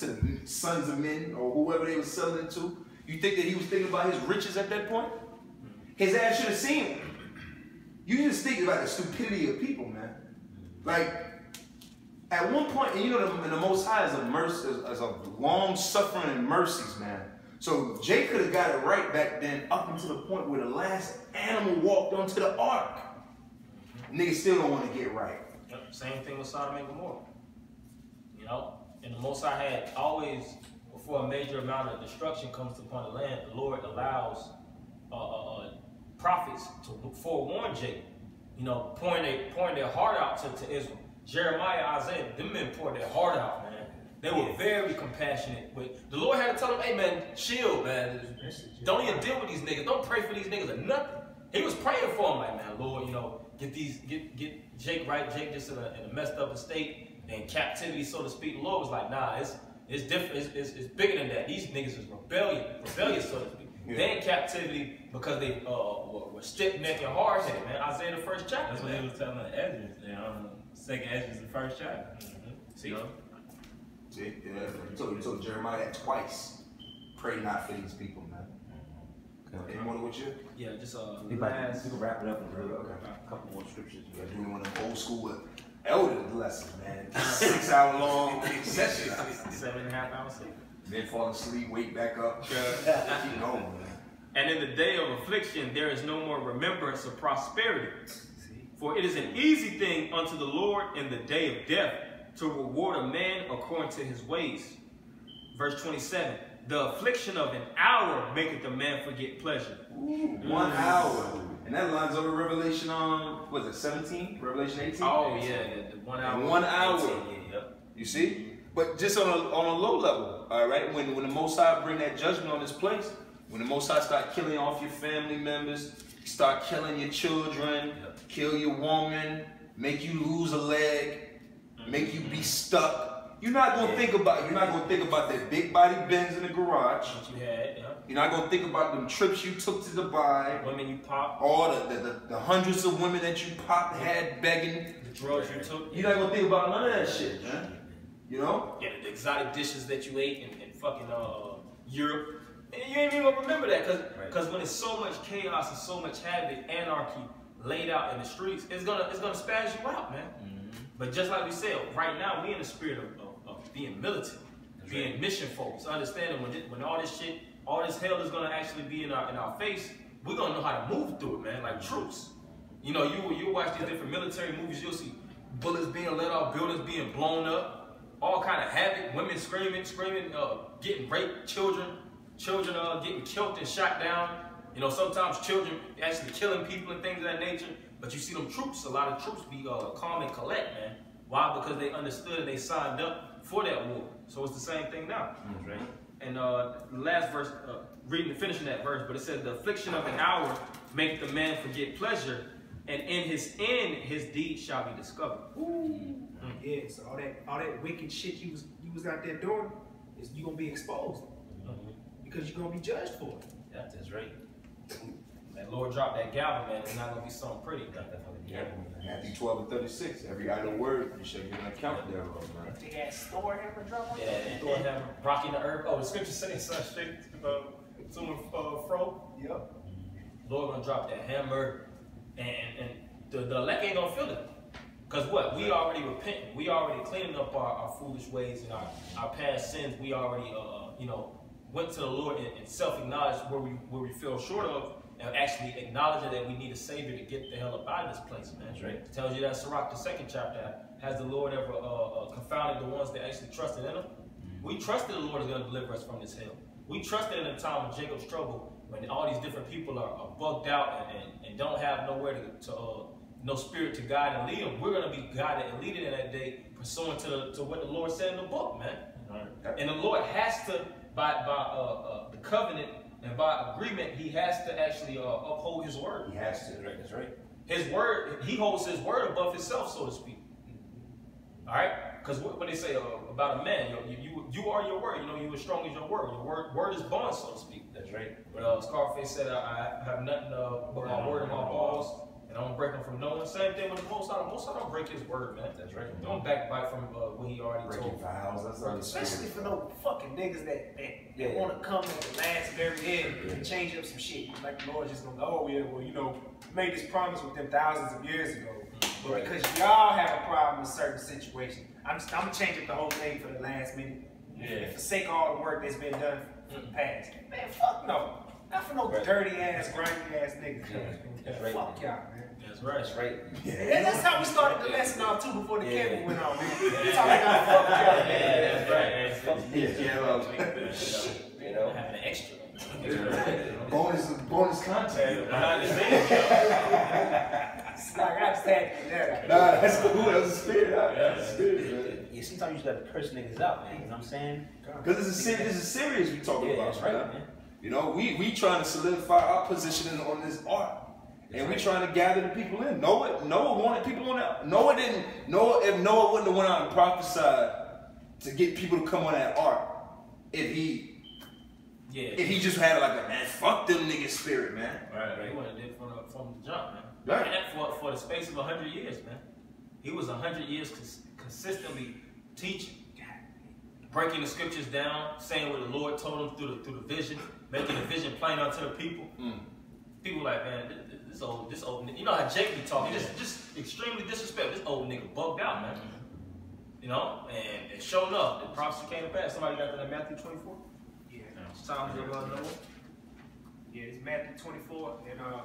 sons of men or whoever they were selling it to, you think that he was thinking about his riches at that point? His ass should have seen it. You just think about the stupidity of people, man. Like, at one point, and the Most High is a long-suffering and mercies, man. So Jay could have got it right back then up until the point where the last animal walked onto the ark. niggas still don't want to get right. Yep. Same thing with Sodom and Gomorrah. You know, and the Most High had always, before a major amount of destruction comes upon the land, the Lord allows prophets to forewarn Jacob. You know, pouring their heart out to Israel. Jeremiah, Isaiah, them men poured their heart out, man. They were very compassionate. The Lord had to tell them, hey man, chill, man. Don't even deal with these niggas. Don't pray for these niggas or nothing. He was praying for them, like, man, Lord, you know, get Jake right. Jake just in a messed up state and captivity, so to speak. The Lord was like, nah, it's different. It's bigger than that. These niggas is rebellious, so to speak. Yeah. They in captivity because they were stiff-necked and hard-headed, man. Isaiah the 1st chapter. That's what he was telling Ezra. Second Ezra the 1st chapter. See? You know? See? Yeah. You told Jeremiah that twice. Pray not for these people, man. Anyone with you? Yeah, just we can wrap it up in a couple more scriptures. We're doing one of them old school elder lessons, man. 6 hour long session. 7.5 hours. Then fall asleep, wake back up. Keep going, man. And in the day of affliction, there is no more remembrance of prosperity. For it is an easy thing unto the Lord in the day of death to reward a man according to his ways. Verse 27. The affliction of an hour maketh a man forget pleasure. Ooh, 1 hour. And that lines over Revelation, was it 17? Revelation 18? Oh, yeah, the 1 hour. 1 hour. 18, yeah. You see? But just on a low level, all right? When the Most High bring that judgment on this place, when the Most High start killing off your family members, start killing your children, kill your woman, make you lose a leg, make you be stuck, you're not gonna think about that big body Benz in the garage. What you had, yeah. You're not gonna think about them trips you took to Dubai. Women you popped. All the hundreds of women that you popped, had begging. The drugs you took. You're not gonna think about none of that shit, man. You know? Yeah, the exotic dishes that you ate in fucking Europe. And you ain't even gonna remember that, because when there's so much chaos and so much havoc, anarchy laid out in the streets, it's gonna spaz you out, man. But just like we said, right now we in the spirit of being militant, being mission focused, understanding when all this shit, all this hell is gonna actually be in our face, we're gonna know how to move through it, man, like troops. You know, you watch these different military movies, you'll see bullets being let off, buildings being blown up, all kind of havoc, women screaming, getting raped, children getting killed and shot down. You know, sometimes children actually killing people and things of that nature. But you see them troops, a lot of troops be calm and collect, man. Why? Because they understood and they signed up for that war. So it's the same thing now. Right? And the last verse, finishing that verse, but it says, the affliction of an hour maketh the man forget pleasure, and in his end his deed shall be discovered. Ooh. Yeah, so all that wicked shit you was out there doing, you gonna be exposed. Because you're gonna be judged for it. That's right. That Lord dropped that gavel, man. It's not gonna be something pretty. Matthew 12 and 36. Every idle word you shall give an account thereof, man. They had Thor hammer drop. Yeah, Thor hammer rocking the earth. Oh, the scripture says such straight to and fro. Yep. Lord gonna drop that hammer, and the elect ain't gonna feel it. Cause what? We already repenting. We already cleaning up our foolish ways and our past sins. We already went to the Lord and self-acknowledged where we fell short of, and actually acknowledging that we need a Savior to get the hell up out of this place, man. That's right. It tells you that Sirach, the 2nd chapter, has the Lord ever confounded the ones that actually trusted in Him? We trusted the Lord is going to deliver us from this hell. We trusted in the time of Jacob's trouble, when all these different people are bugged out and don't have nowhere to no spirit to guide and lead them. We're going to be guided and leaded in that day, pursuant to what the Lord said in the book, man. Right. And the Lord has to, by the covenant and by agreement, He has to actually uphold His word. He has to. That's right. His word, He holds His word above Himself, so to speak. All right? Because what they say about a man, you are your word. You know, you as strong as your word. Your word is bond, so to speak. That's right. But Scarface said, I have nothing but my word in my balls, and I don't break them from no one. Same thing with the Most High. The Most High don't break His word, man. That's right. Don't backbite from what He already told. Vows. That's not especially for no fucking niggas that want to come at the last very end and change up some shit. Like the Lord just gonna go, oh yeah, well, made this promise with them thousands of years ago. But because y'all have a problem with certain situations, I'm gonna change up the whole thing for the last minute. And forsake all the work that's been done for the past. Man, fuck no. Not for no dirty ass, grimy ass niggas. That's right. Fuck y'all, man. That's right. That's right. And that's how we started the lesson off too before the camera went on, man. We talking about fuck y'all, man. That's right. You know, Having an extra. Bonus content. Behind the scenes. It's like I just had to that. Nah, that's cool. That's the spirit. That's the spirit, man. Yeah, sometimes you gotta curse niggas out, man. You know what I'm saying? Because this is serious we talking Yeah, about, that's right, man. man. You know, we trying to solidify our position on this art. And we trying to gather the people in. Noah wanted people on that. If Noah wouldn't have went out and prophesied to get people to come on that ark, if he just had like a man, fuck them niggas spirit, man. Right. He wouldn't have did from the jump, man. Right. And for the space of 100 years, man. He was 100 years consistently teaching, breaking the scriptures down, saying what the Lord told him through the vision, making the vision plain unto the people. People like, man, this old nigga. You know how Jake be talking, just extremely disrespectful. This old nigga bugged out, man. You know, and sure enough, the prophecy came to pass. Somebody got that in Matthew 24? Yeah. It's time to Noah. Yeah, it's Matthew 24 and I'm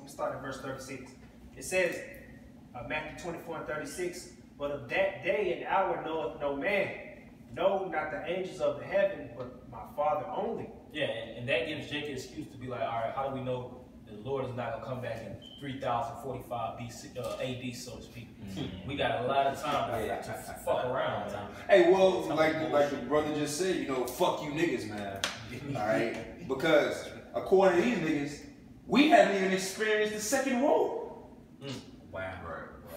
starting at verse 36. It says, Matthew 24 and 36, but of that day and hour knoweth no man, no, not the angels of the heaven, but my Father only. Yeah, and that gives Jake an excuse to be like, all right, how do we know the Lord is not going to come back in 3045 BC, AD, so to speak? We got a lot of time to fuck around, man. Hey, well, like the brother just said, you know, fuck you niggas, man. All right? Because according to these niggas, we haven't even experienced the second woe. Wow.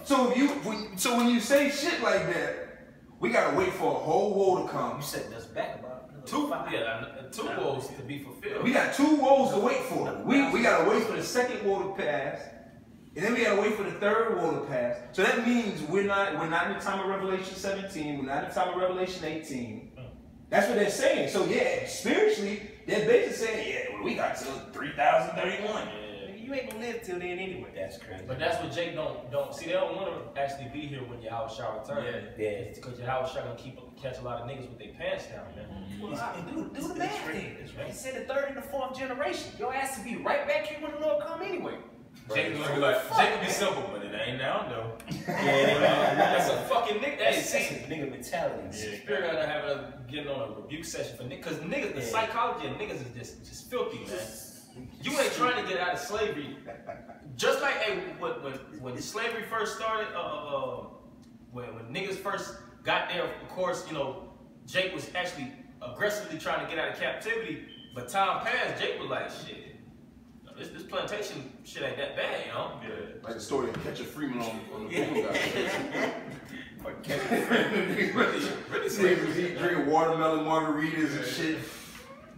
So when you say shit like that, we gotta wait for a whole woe to come. You set us back about Two woes to be fulfilled. We got 2 woes to wait for. We gotta wait for the second woe to pass, and then we gotta wait for the third woe to pass. So that means we're not in the time of Revelation 17. We're not in the time of Revelation 18. That's what they're saying. So yeah, spiritually, they're basically saying, yeah, well, we got till 3031. You ain't gonna live till then anyway. That's crazy. But that's what Jake don't see. They don't want to actually be here when Yahweh shall return. Yeah. Because Yahweh shall gonna catch a lot of niggas with their pants down, man. Well, do the math thing. He said the 3rd and the 4th generation. Your ass will be right back here when the Lord come anyway. Jake gonna be like, Jake will be simple, but it ain't now though. That's a fucking nigga. Hey, That's a nigga mentality. Spirit gotta have getting on a rebuke session for niggas. Because niggas, the psychology of niggas is just filthy, man. You ain't trying to get out of slavery. Just like when slavery first started, when niggas first got there, of course, you know, Jake was actually aggressively trying to get out of captivity. But time passed, Jake was like, shit, this plantation shit ain't that bad, you know? Yeah. Like the story of Catch a Freeman on the Google guy. Really drinking watermelon margaritas and shit.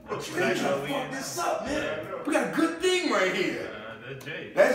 We're trying to fuck this up, man. We got a good thing right here. That's Jake. That's